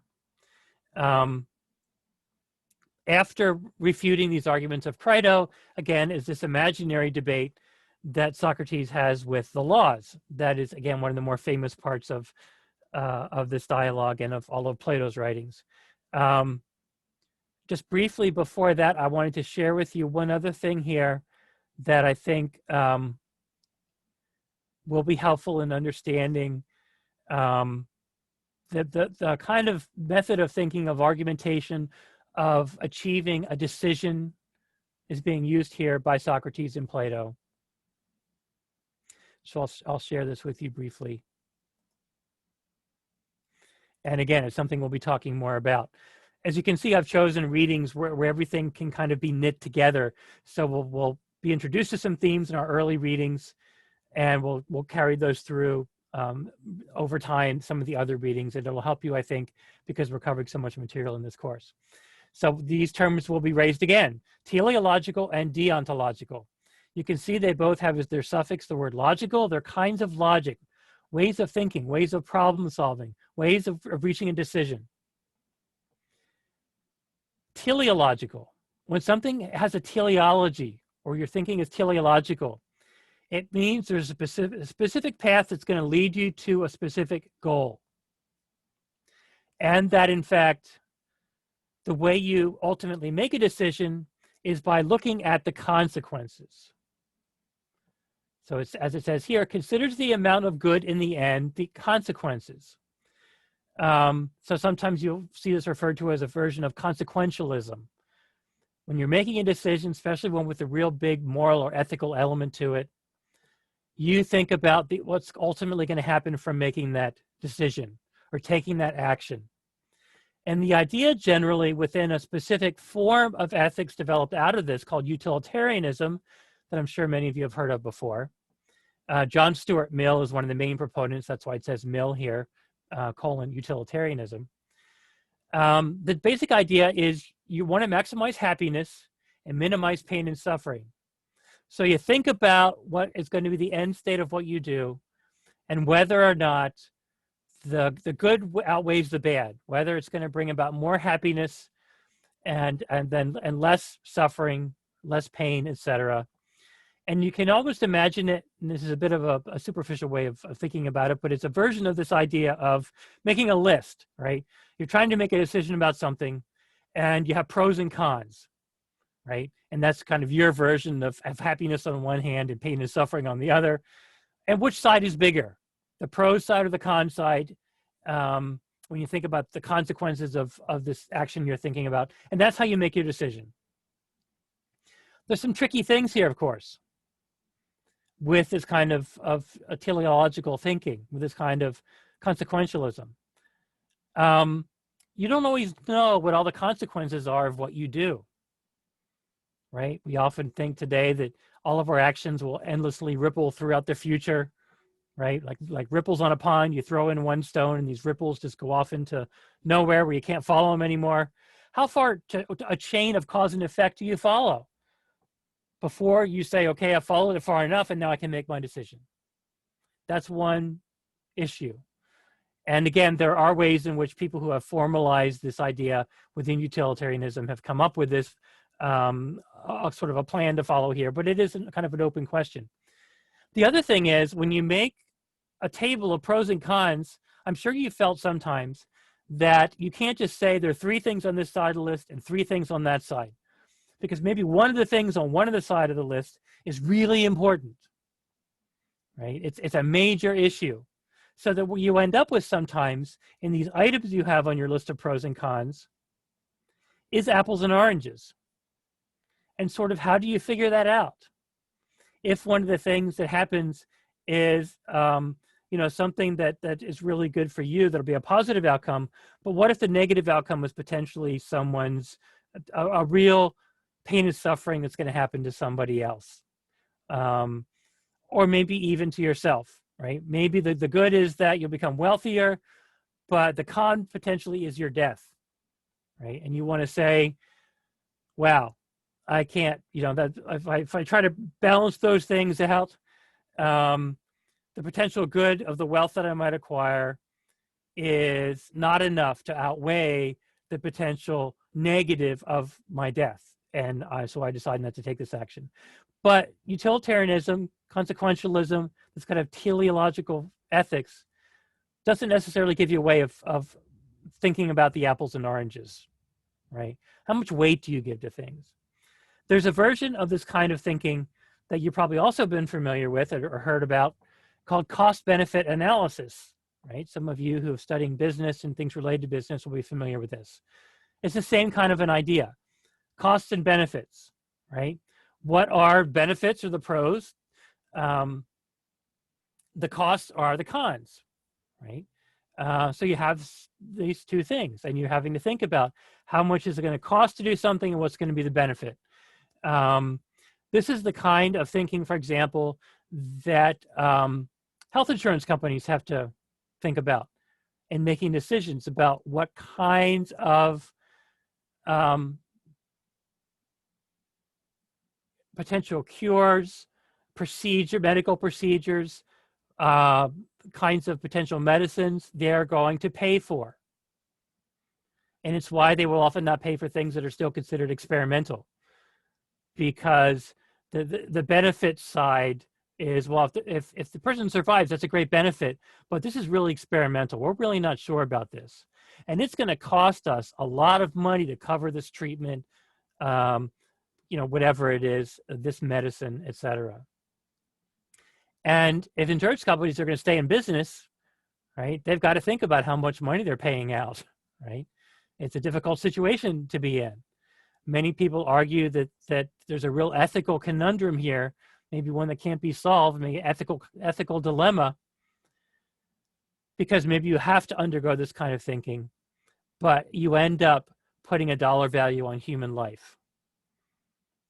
After refuting these arguments of Crito, again, is this imaginary debate that Socrates has with the laws. That is, again, one of the more famous parts of this dialogue and of all of Plato's writings. Just briefly before that, I wanted to share with you one other thing here that I think will be helpful in understanding the kind of method of thinking of argumentation, of achieving a decision, is being used here by Socrates and Plato. So I'll share this with you briefly. And again, it's something we'll be talking more about. As you can see, I've chosen readings where everything can kind of be knit together. So we'll be introduced to some themes in our early readings, and we'll carry those through over time, some of the other readings, and it'll help you, I think, because we're covering so much material in this course. So these terms will be raised again: teleological and deontological. You can see they both have as their suffix the word logical. They're kinds of logic, ways of thinking, ways of problem solving, ways of reaching a decision. Teleological. When something has a teleology, or your thinking is teleological, it means there's a specific path that's going to lead you to a specific goal. And that, in fact, the way you ultimately make a decision is by looking at the consequences. So it's, as it says here, considers the amount of good in the end, the consequences. So sometimes you'll see this referred to as a version of consequentialism. When you're making a decision, especially one with a real big moral or ethical element to it, you think about what's ultimately going to happen from making that decision or taking that action. And the idea generally within a specific form of ethics developed out of this called utilitarianism, that I'm sure many of you have heard of before. John Stuart Mill is one of the main proponents. That's why it says Mill here, utilitarianism. The basic idea is you want to maximize happiness and minimize pain and suffering. So you think about what is going to be the end state of what you do and whether or not the good outweighs the bad, whether it's going to bring about more happiness and less suffering, less pain, etc. And you can almost imagine it, and this is a bit of a superficial way of thinking about it, but it's a version of this idea of making a list, right? You're trying to make a decision about something, and you have pros and cons, right? And that's kind of your version of happiness on one hand and pain and suffering on the other. And which side is bigger, the pro side or the con side, when you think about the consequences of this action you're thinking about? And that's how you make your decision. There's some tricky things here, of course, with this kind of a teleological thinking, with this kind of consequentialism. You don't always know what all the consequences are of what you do, right? We often think today that all of our actions will endlessly ripple throughout the future, right? Like ripples on a pond, you throw in one stone and these ripples just go off into nowhere where you can't follow them anymore. How far to a chain of cause and effect do you follow before you say, okay, I followed it far enough and now I can make my decision? That's one issue. And again, there are ways in which people who have formalized this idea within utilitarianism have come up with this sort of a plan to follow here, but it is kind of an open question. The other thing is, when you make a table of pros and cons, I'm sure you felt sometimes that you can't just say there are 3 things on this side of the list and 3 things on that side, because maybe one of the things on one of the side of the list is really important, right? It's a major issue. So that what you end up with sometimes in these items you have on your list of pros and cons is apples and oranges. And sort of how do you figure that out? If one of the things that happens is something that is really good for you, that'll be a positive outcome, but what if the negative outcome was potentially someone's a real pain and suffering that's going to happen to somebody else, or maybe even to yourself, right? Maybe the good is that you'll become wealthier, but the con potentially is your death, right? And you want to say, wow, I can't, that if I try to balance those things out, the potential good of the wealth that I might acquire is not enough to outweigh the potential negative of my death. And so I decided not to take this action. But utilitarianism, consequentialism, this kind of teleological ethics doesn't necessarily give you a way of thinking about the apples and oranges, right? How much weight do you give to things? There's a version of this kind of thinking that you've probably also been familiar with or heard about called cost-benefit analysis, right? Some of you who have studied business and things related to business will be familiar with this. It's the same kind of an idea. Costs and benefits, right? What are benefits or the pros? The costs are the cons, right? So you have these 2 things, and you're having to think about how much is it going to cost to do something and what's going to be the benefit. This is the kind of thinking, for example, that health insurance companies have to think about in making decisions about what kinds of potential cures, medical procedures, kinds of potential medicines they're going to pay for. And it's why they will often not pay for things that are still considered experimental, because the benefit side is, well, if the person survives, that's a great benefit, but this is really experimental. We're really not sure about this. And it's going to cost us a lot of money to cover this treatment, whatever it is, this medicine, et cetera. And if insurance companies are going to stay in business, right, they've got to think about how much money they're paying out, right? It's a difficult situation to be in. Many people argue that there's a real ethical conundrum here, maybe one that can't be solved, maybe ethical dilemma, because maybe you have to undergo this kind of thinking, but you end up putting a dollar value on human life.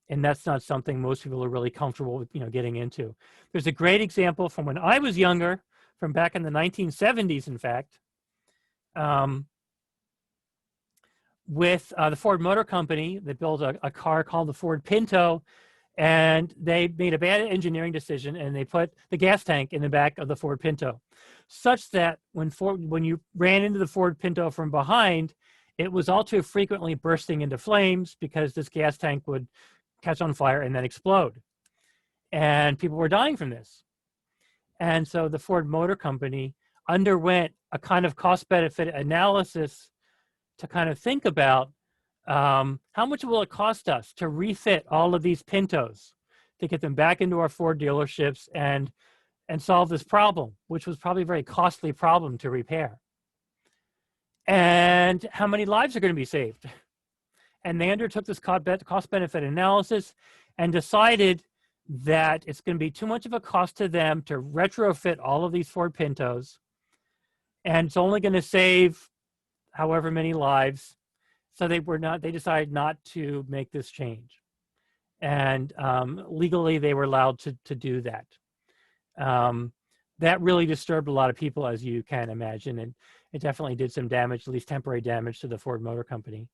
And that's not something most people are really comfortable with, getting into. There's a great example from when I was younger, from back in the 1970s, in fact, with the Ford Motor Company that built a car called the Ford Pinto, and they made a bad engineering decision, and they put the gas tank in the back of the Ford Pinto, such that when you ran into the Ford Pinto from behind, it was all too frequently bursting into flames because this gas tank would catch on fire and then explode. And people were dying from this. And so the Ford Motor Company underwent a kind of cost-benefit analysis to kind of think about how much will it cost us to refit all of these Pintos, to get them back into our Ford dealerships and solve this problem, which was probably a very costly problem to repair. And how many lives are going to be saved? And they undertook this cost-benefit analysis and decided that it's going to be too much of a cost to them to retrofit all of these Ford Pintos, and it's only going to save however many lives. So they decided not to make this change. And legally, they were allowed to do that. That really disturbed a lot of people, as you can imagine, and it definitely did some damage, at least temporary damage, to the Ford Motor Company.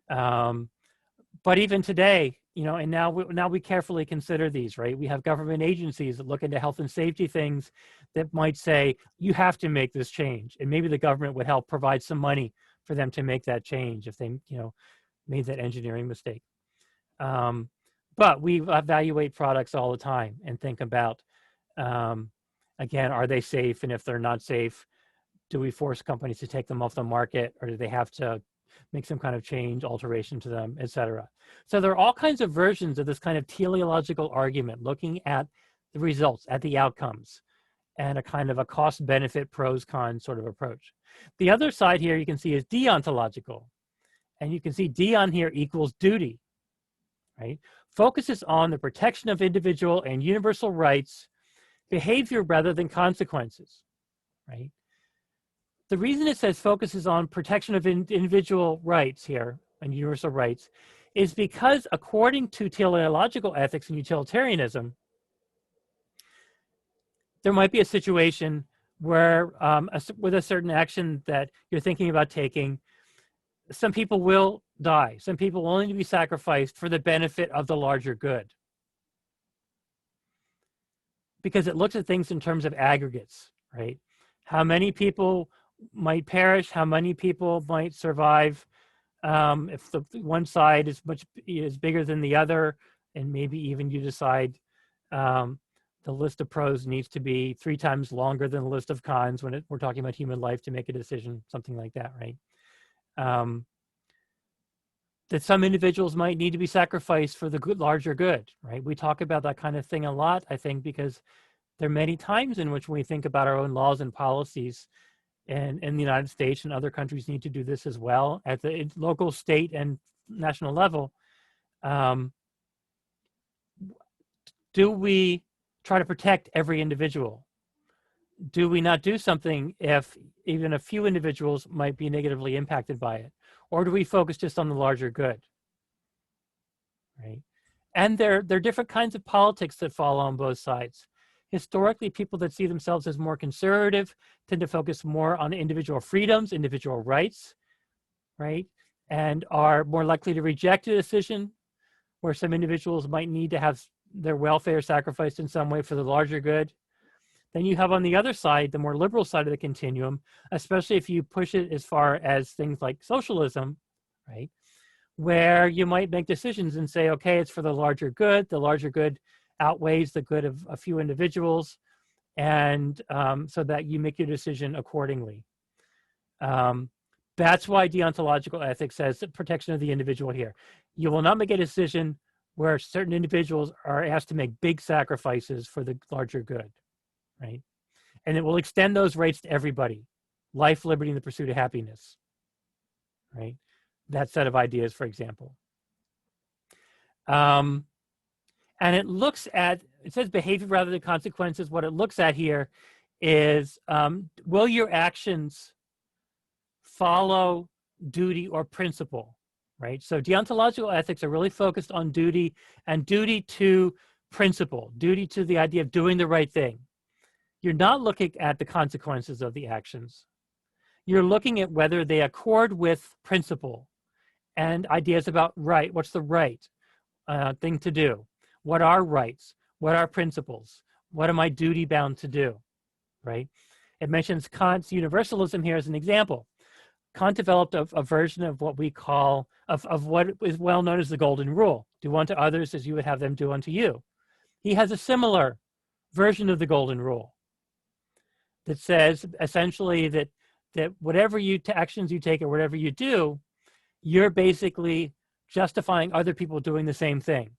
But even today, and now we carefully consider these, right? We have government agencies that look into health and safety things that might say, you have to make this change. And maybe the government would help provide some money for them to make that change if they, made that engineering mistake. But we evaluate products all the time and think about, again, are they safe? And if they're not safe, do we force companies to take them off the market, or do they have to make some kind of change, alteration to them, et cetera? So there are all kinds of versions of this kind of teleological argument, looking at the results, at the outcomes, and a kind of a cost-benefit, pros-cons sort of approach. The other side here you can see is deontological. And you can see deon here equals duty, right? Focuses on the protection of individual and universal rights, behavior rather than consequences, right? The reason it says focuses on protection of individual rights here and universal rights is because, according to teleological ethics and utilitarianism, there might be a situation where with a certain action that you're thinking about taking, some people will die. Some people will only be sacrificed for the benefit of the larger good. Because it looks at things in terms of aggregates, right? How many people might perish, how many people might survive, if the one side is bigger than the other, and maybe even you decide the list of pros needs to be 3 times longer than the list of cons when we're talking about human life to make a decision, something like that, right? That some individuals might need to be sacrificed for the larger good, right? We talk about that kind of thing a lot, I think, because there are many times in which we think about our own laws and policies, and in the United States and other countries need to do this as well at the local, state, and national level. Do we try to protect every individual? Do we not do something if even a few individuals might be negatively impacted by it? Or do we focus just on the larger good, right? And there are different kinds of politics that fall on both sides. Historically, people that see themselves as more conservative tend to focus more on individual freedoms, individual rights, right? And are more likely to reject a decision where some individuals might need to have their welfare sacrificed in some way for the larger good. Then you have on the other side, the more liberal side of the continuum, especially if you push it as far as things like socialism, right? Where you might make decisions and say, okay, it's for the larger good. The larger good outweighs the good of a few individuals, and so that you make your decision accordingly. That's why deontological ethics says the protection of the individual here. You will not make a decision where certain individuals are asked to make big sacrifices for the larger good, right? And it will extend those rights to everybody. Life, liberty, and the pursuit of happiness, right? That set of ideas, for example. And it looks at, it says behavior rather than consequences. What it looks at here is, will your actions follow duty or principle, right? So deontological ethics are really focused on duty and duty to principle, duty to the idea of doing the right thing. You're not looking at the consequences of the actions. You're looking at whether they accord with principle and ideas about right. What's the right thing to do? What are rights? What are principles? What am I duty bound to do, right? It mentions Kant's universalism here as an example. Kant developed a version of what we call, of what is well known as the golden rule. Do unto others as you would have them do unto you. He has a similar version of the golden rule that says essentially that whatever actions you take or whatever you do, you're basically justifying other people doing the same thing.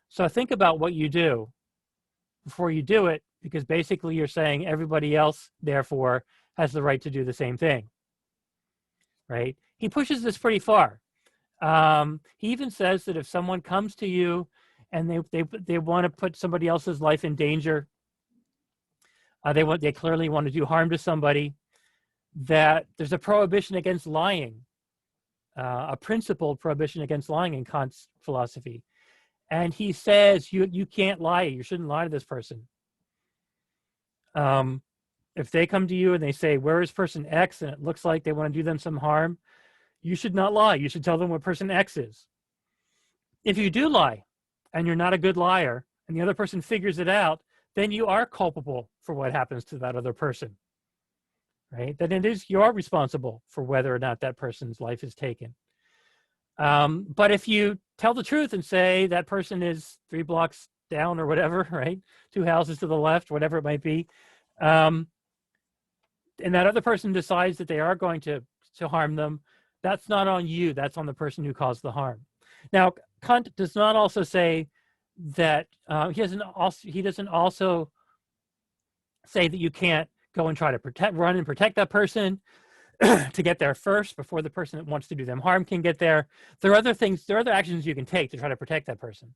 So think about what you do before you do it, because basically you're saying everybody else, therefore, has the right to do the same thing, right? He pushes this pretty far. He even says that if someone comes to you and they want to put somebody else's life in danger, they clearly want to do harm to somebody, that there's a prohibition against lying, a principled prohibition against lying in Kant's philosophy. And he says you can't lie. You shouldn't lie to this person. If they come to you and they say, where is person X? And it looks like they want to do them some harm, you should not lie. You should tell them what person X is. If you do lie and you're not a good liar and the other person figures it out, then you are culpable for what happens to that other person, right? Then it is you're responsible for whether or not that person's life is taken. But if you tell the truth and say that person is 3 blocks down or whatever, right? 2 houses to the left, whatever it might be, and that other person decides that they are going to harm them, that's not on you. That's on the person who caused the harm. Now, Kant does not also say that he doesn't also say that you can't go and try to run and protect that person to get there first before the person that wants to do them harm can get there. There are other actions you can take to try to protect that person,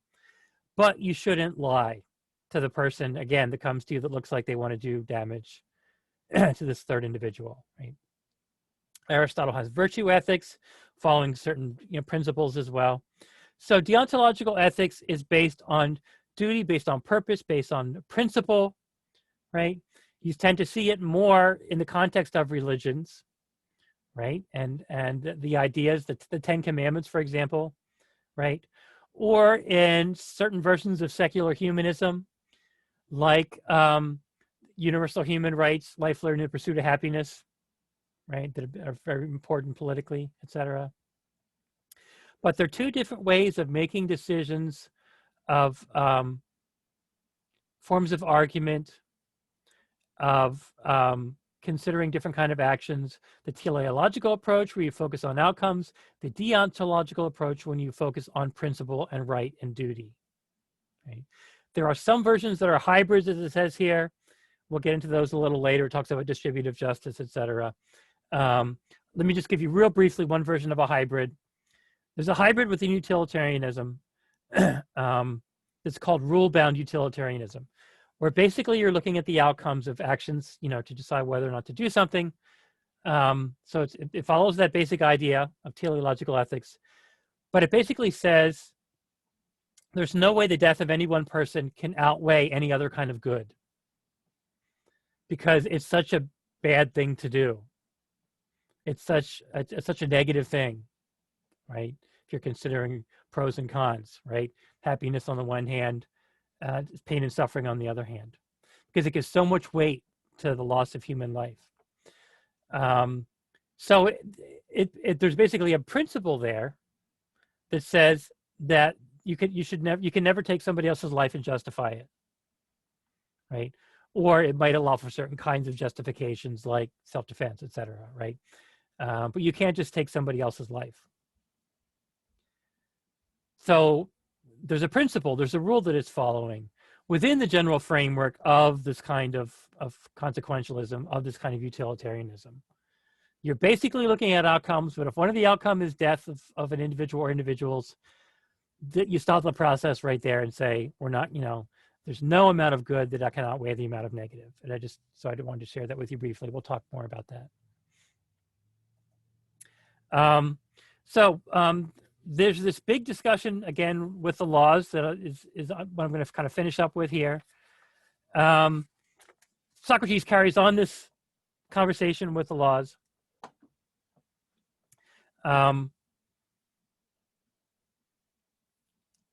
but you shouldn't lie to the person, again, that comes to you that looks like they want to do damage to this third individual, right? Aristotle has virtue ethics, following certain principles as well. So deontological ethics is based on duty, based on purpose, based on principle, right? You tend to see it more in the context of religions, right? And the ideas, the 10 Commandments, for example, right? Or in certain versions of secular humanism, like universal human rights, life, liberty, and the pursuit of happiness, right? That are very important politically, etc. But there are 2 different ways of making decisions, of forms of argument, of considering different kind of actions. The teleological approach, where you focus on outcomes. The deontological approach, when you focus on principle and right and duty. Right? There are some versions that are hybrids, as it says here. We'll get into those a little later. It talks about distributive justice, etc. Let me just give you real briefly one version of a hybrid. There's a hybrid within utilitarianism that's called rule-bound utilitarianism, where basically you're looking at the outcomes of actions, to decide whether or not to do something. So it follows that basic idea of teleological ethics, but it basically says there's no way the death of any one person can outweigh any other kind of good, because it's such a bad thing to do. It's such a negative thing, right? If you're considering pros and cons, right? Happiness on the one hand, pain and suffering on the other hand, because it gives so much weight to the loss of human life. So there's basically a principle there that says that you can never take somebody else's life and justify it, right? Or it might allow for certain kinds of justifications like self-defense, et cetera, right? But you can't just take somebody else's life. So there's a principle, there's a rule that it's following within the general framework of this kind of consequentialism, of this kind of utilitarianism. You're basically looking at outcomes, but if one of the outcomes is death of an individual or individuals, you stop the process right there and say, we're not, there's no amount of good that cannot outweigh the amount of negative. And I wanted to share that with you briefly. We'll talk more about that. There's this big discussion again with the laws that is what I'm going to kind of finish up with here. Socrates carries on this conversation with the laws.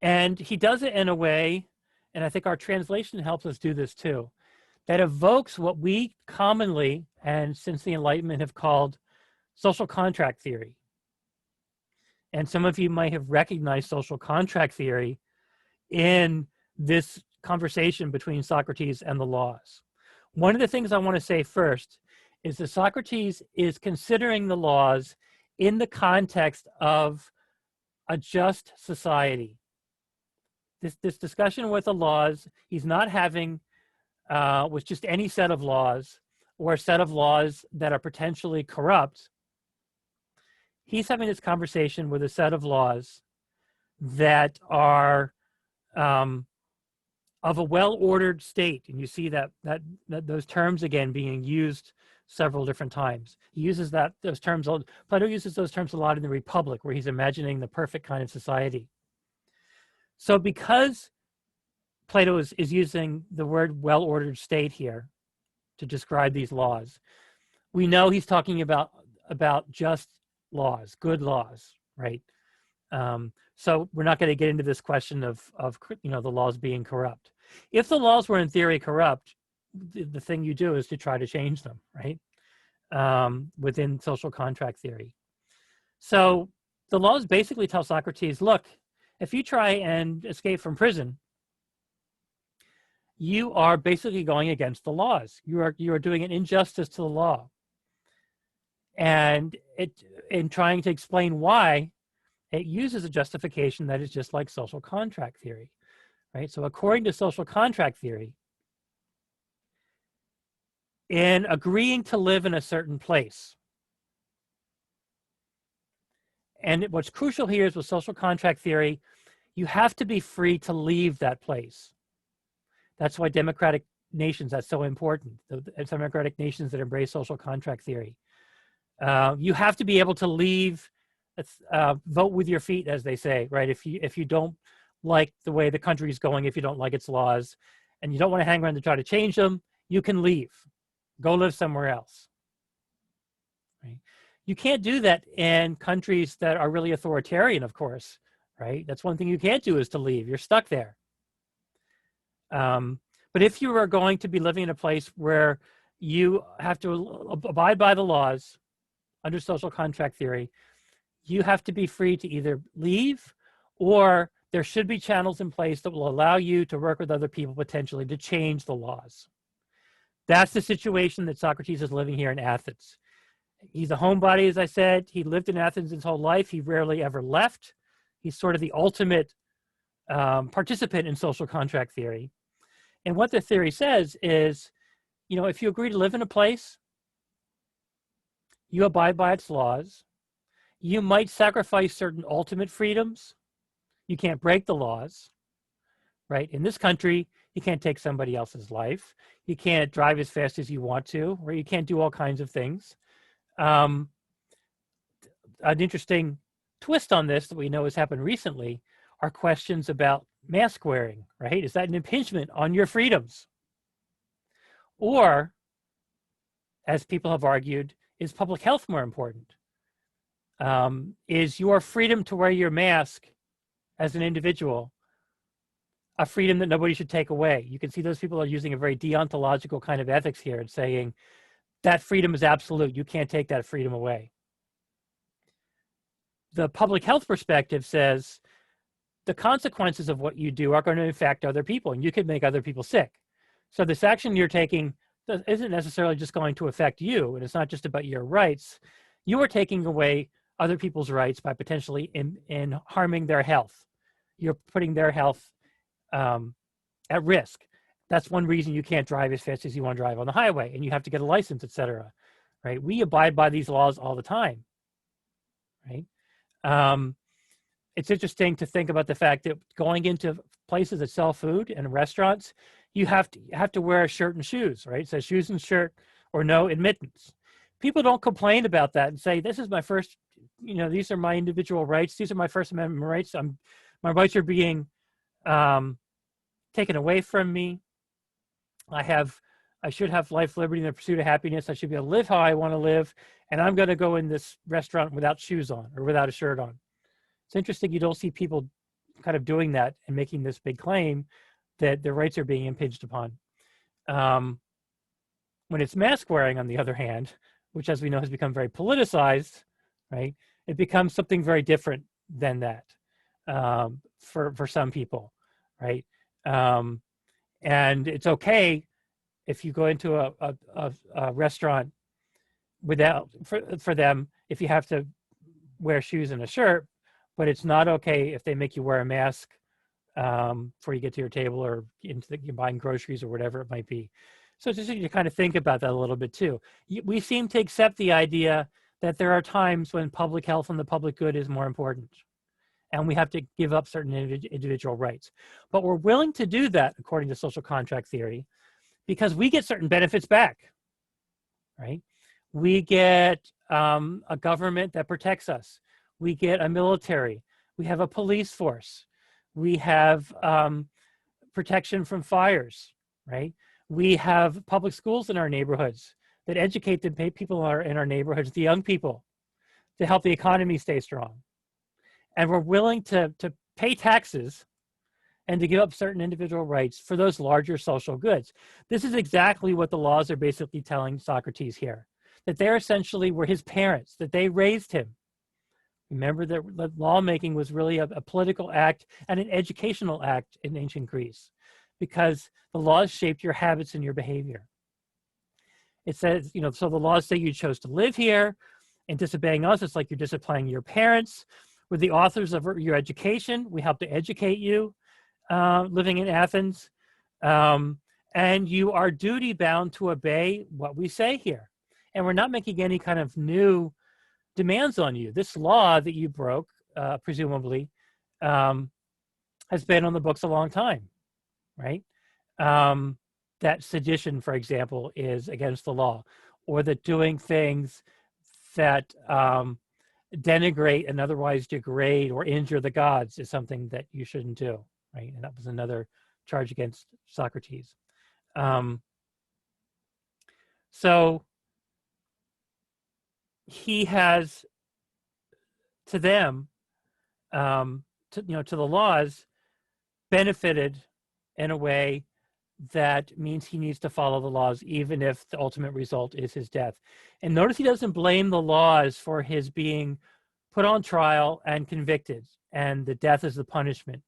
And he does it in a way, and I think our translation helps us do this too, that evokes what we commonly, and since the Enlightenment, have called social contract theory. And some of you might have recognized social contract theory in this conversation between Socrates and the laws. One of the things I want to say first is that Socrates is considering the laws in the context of a just society. This discussion with the laws, he's not having with just any set of laws or a set of laws that are potentially corrupt. He's having this conversation with a set of laws that are of a well-ordered state. And you see that those terms again being used several different times. He uses those terms. Plato uses those terms a lot in the Republic, where he's imagining the perfect kind of society. So because Plato is using the word well-ordered state here to describe these laws, we know he's talking about just laws, good laws, right? So we're not going to get into this question of the laws being corrupt. If the laws were in theory corrupt, the thing you do is to try to change them, right? Within social contract theory. So the laws basically tell Socrates, look, if you try and escape from prison, you are basically going against the laws. You are doing an injustice to the law. And in trying to explain why, it uses a justification that is just like social contract theory, right? So according to social contract theory, in agreeing to live in a certain place, and what's crucial here is with social contract theory, you have to be free to leave that place. That's why democratic nations, that's so important. The democratic nations that embrace social contract theory. You have to be able to leave, vote with your feet, as they say, right? If you don't like the way the country is going, if you don't like its laws, and you don't want to hang around to try to change them, you can leave. Go live somewhere else. Right? You can't do that in countries that are really authoritarian, of course, right? That's one thing you can't do is to leave. You're stuck there. But if you are going to be living in a place where you have to abide by the laws under social contract theory, you have to be free to either leave, or there should be channels in place that will allow you to work with other people potentially to change the laws. That's the situation that Socrates is living here in Athens. He's a homebody, as I said. He lived in Athens his whole life. He rarely ever left. He's sort of the ultimate participant in social contract theory. And what the theory says is, if you agree to live in a place, you abide by its laws. You might sacrifice certain ultimate freedoms. You can't break the laws, right? In this country, you can't take somebody else's life. You can't drive as fast as you want to, or you can't do all kinds of things. An interesting twist on this that we know has happened recently are questions about mask wearing, right? Is that an impingement on your freedoms? Or, as people have argued, is public health more important? Is your freedom to wear your mask as an individual, a freedom that nobody should take away. You can see those people are using a very deontological kind of ethics here and saying that freedom is absolute. You can't take that freedom away. The public health perspective says the consequences of what you do are going to affect other people, and you could make other people sick. So this action you're taking isn't necessarily just going to affect you, and it's not just about your rights. You are taking away other people's rights by potentially in harming their health. You're putting their health at risk. That's one reason you can't drive as fast as you want to drive on the highway, and you have to get a license, etc. Right? We abide by these laws all the time. Right? It's interesting to think about the fact that going into places that sell food and restaurants, you have to wear a shirt and shoes, right? It says shoes and shirt or no admittance. People don't complain about that and say, this is my first, these are my individual rights. These are my First Amendment rights. My rights are being taken away from me. I should have life, liberty, and the pursuit of happiness. I should be able to live how I want to live. And I'm going to go in this restaurant without shoes on or without a shirt on. It's interesting you don't see people kind of doing that and making this big claim that their rights are being impinged upon. When it's mask wearing, on the other hand, which as we know has become very politicized, right? It becomes something very different than that for some people, right? And it's okay if you go into a restaurant without for them if you have to wear shoes and a shirt, but it's not okay if they make you wear a mask before you get to your table or you're buying groceries or whatever it might be. So it's just to kind of think about that a little bit too. We seem to accept the idea that there are times when public health and the public good is more important, and we have to give up certain individual rights. But we're willing to do that, according to social contract theory, because we get certain benefits back, right? We get a government that protects us. We get a military. We have a police force. We have protection from fires, right? We have public schools in our neighborhoods that educate the people in our neighborhoods, the young people, to help the economy stay strong. And we're willing to pay taxes and to give up certain individual rights for those larger social goods. This is exactly what the laws are basically telling Socrates here, that they essentially were his parents, that they raised him. Remember that lawmaking was really a political act and an educational act in ancient Greece, because the laws shaped your habits and your behavior. It says, so the laws say you chose to live here, and disobeying us, it's like you're disobeying your parents. We're the authors of your education. We help to educate you living in Athens. And you are duty bound to obey what we say here. And we're not making any kind of new demands on you. This law that you broke, presumably, has been on the books a long time, right? That sedition, for example, is against the law, or that doing things that denigrate and otherwise degrade or injure the gods is something that you shouldn't do, right? And that was another charge against Socrates. So he has, to them, to the laws, benefited in a way that means he needs to follow the laws, even if the ultimate result is his death. And notice he doesn't blame the laws for his being put on trial and convicted, and the death is the punishment.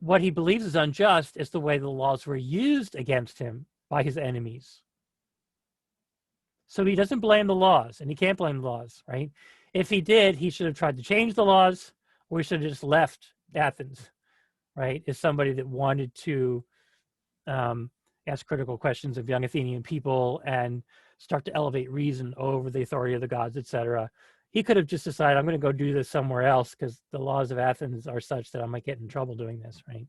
What he believes is unjust is the way the laws were used against him by his enemies. So he doesn't blame the laws, and he can't blame the laws, right? If he did, he should have tried to change the laws, or he should have just left Athens, right? As somebody that wanted to ask critical questions of young Athenian people and start to elevate reason over the authority of the gods, etc. He could have just decided, I'm going to go do this somewhere else because the laws of Athens are such that I might get in trouble doing this, right?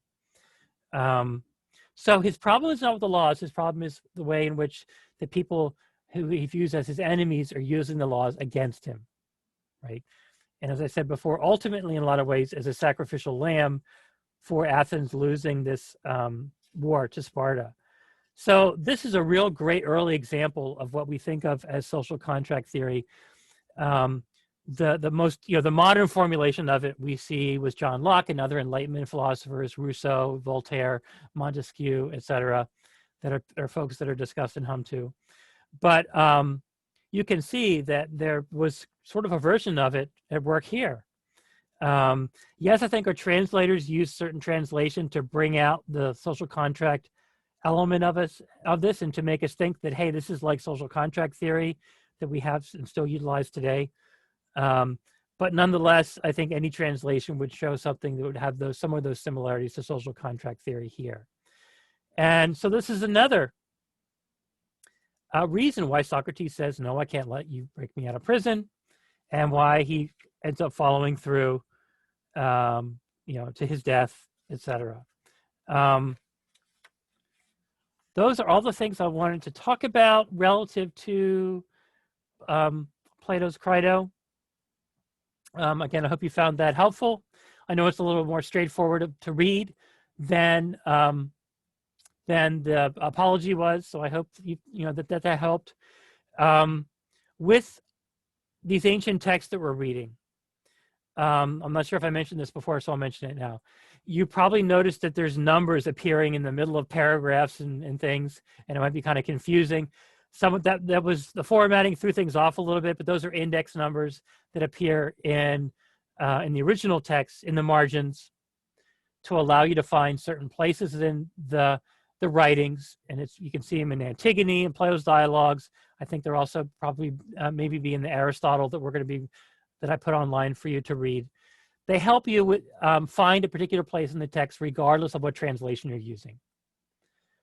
So his problem is not with the laws. His problem is the way in which the people who he views as his enemies are using the laws against him, right? And as I said before, ultimately, in a lot of ways, as a sacrificial lamb for Athens losing this war to Sparta. So this is a real great early example of what we think of as social contract theory, the most, the modern formulation of it we see was John Locke and other Enlightenment philosophers, Rousseau, Voltaire, Montesquieu, etc., that are folks that are discussed in Hum 2. But you can see that there was sort of a version of it at work here. Yes, I think our translators use certain translation to bring out the social contract element of this and to make us think that, hey, this is like social contract theory that we have and still utilize today. But nonetheless, I think any translation would show something that would have some of those similarities to social contract theory here. And so this is another reason why Socrates says, no, I can't let you break me out of prison, and why he ends up following through, to his death, etc. Those are all the things I wanted to talk about relative to Plato's Crito. Again, I hope you found that helpful. I know it's a little more straightforward to read than the apology was, so I hope that helped. With these ancient texts that we're reading, I'm not sure if I mentioned this before, so I'll mention it now. You probably noticed that there's numbers appearing in the middle of paragraphs and things, and it might be kind of confusing. Some of that was the formatting threw things off a little bit, but those are index numbers that appear in the original text in the margins to allow you to find certain places in the writings, and you can see them in Antigone and Plato's dialogues. I think they're also probably maybe be in the Aristotle that I put online for you to read. They help you with, find a particular place in the text regardless of what translation you're using.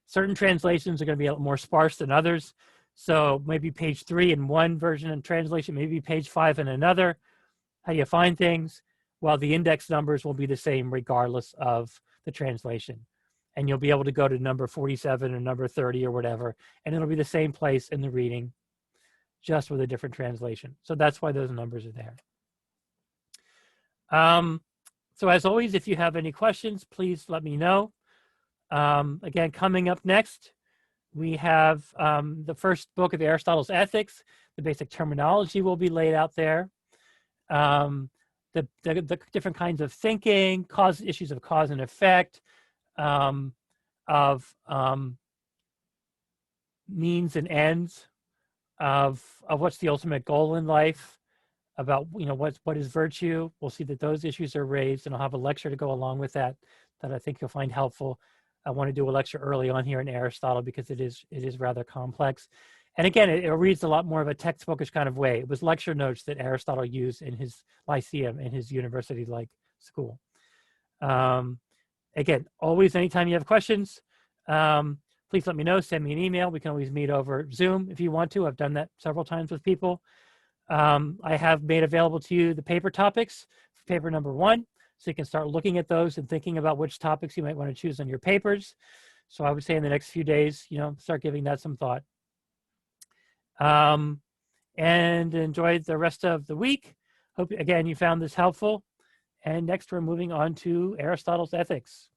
Certain translations are going to be a little more sparse than others. So maybe page 3 in one version and translation, maybe page 5 in another. How you find things, while the index numbers will be the same regardless of the translation. And you'll be able to go to number 47 or number 30 or whatever, and it'll be the same place in the reading, just with a different translation. So that's why those numbers are there. So as always, if you have any questions, please let me know. Again, coming up next, we have the first book of Aristotle's Ethics. The basic terminology will be laid out there. The different kinds of thinking, issues of cause and effect, of means and ends, of what's the ultimate goal in life, about what is virtue. We'll see that those issues are raised, and I'll have a lecture to go along with that I think you'll find helpful. I want to do a lecture early on here in Aristotle because it is rather complex. And again, it reads a lot more of a textbookish kind of way. It was lecture notes that Aristotle used in his lyceum, in his university-like school. Again, always, anytime you have questions, please let me know. Send me an email. We can always meet over Zoom if you want to. I've done that several times with people. I have made available to you the paper topics for paper number 1. So you can start looking at those and thinking about which topics you might want to choose on your papers. So I would say in the next few days, start giving that some thought. And enjoy the rest of the week. Hope, again, you found this helpful. And next, we're moving on to Aristotle's Ethics.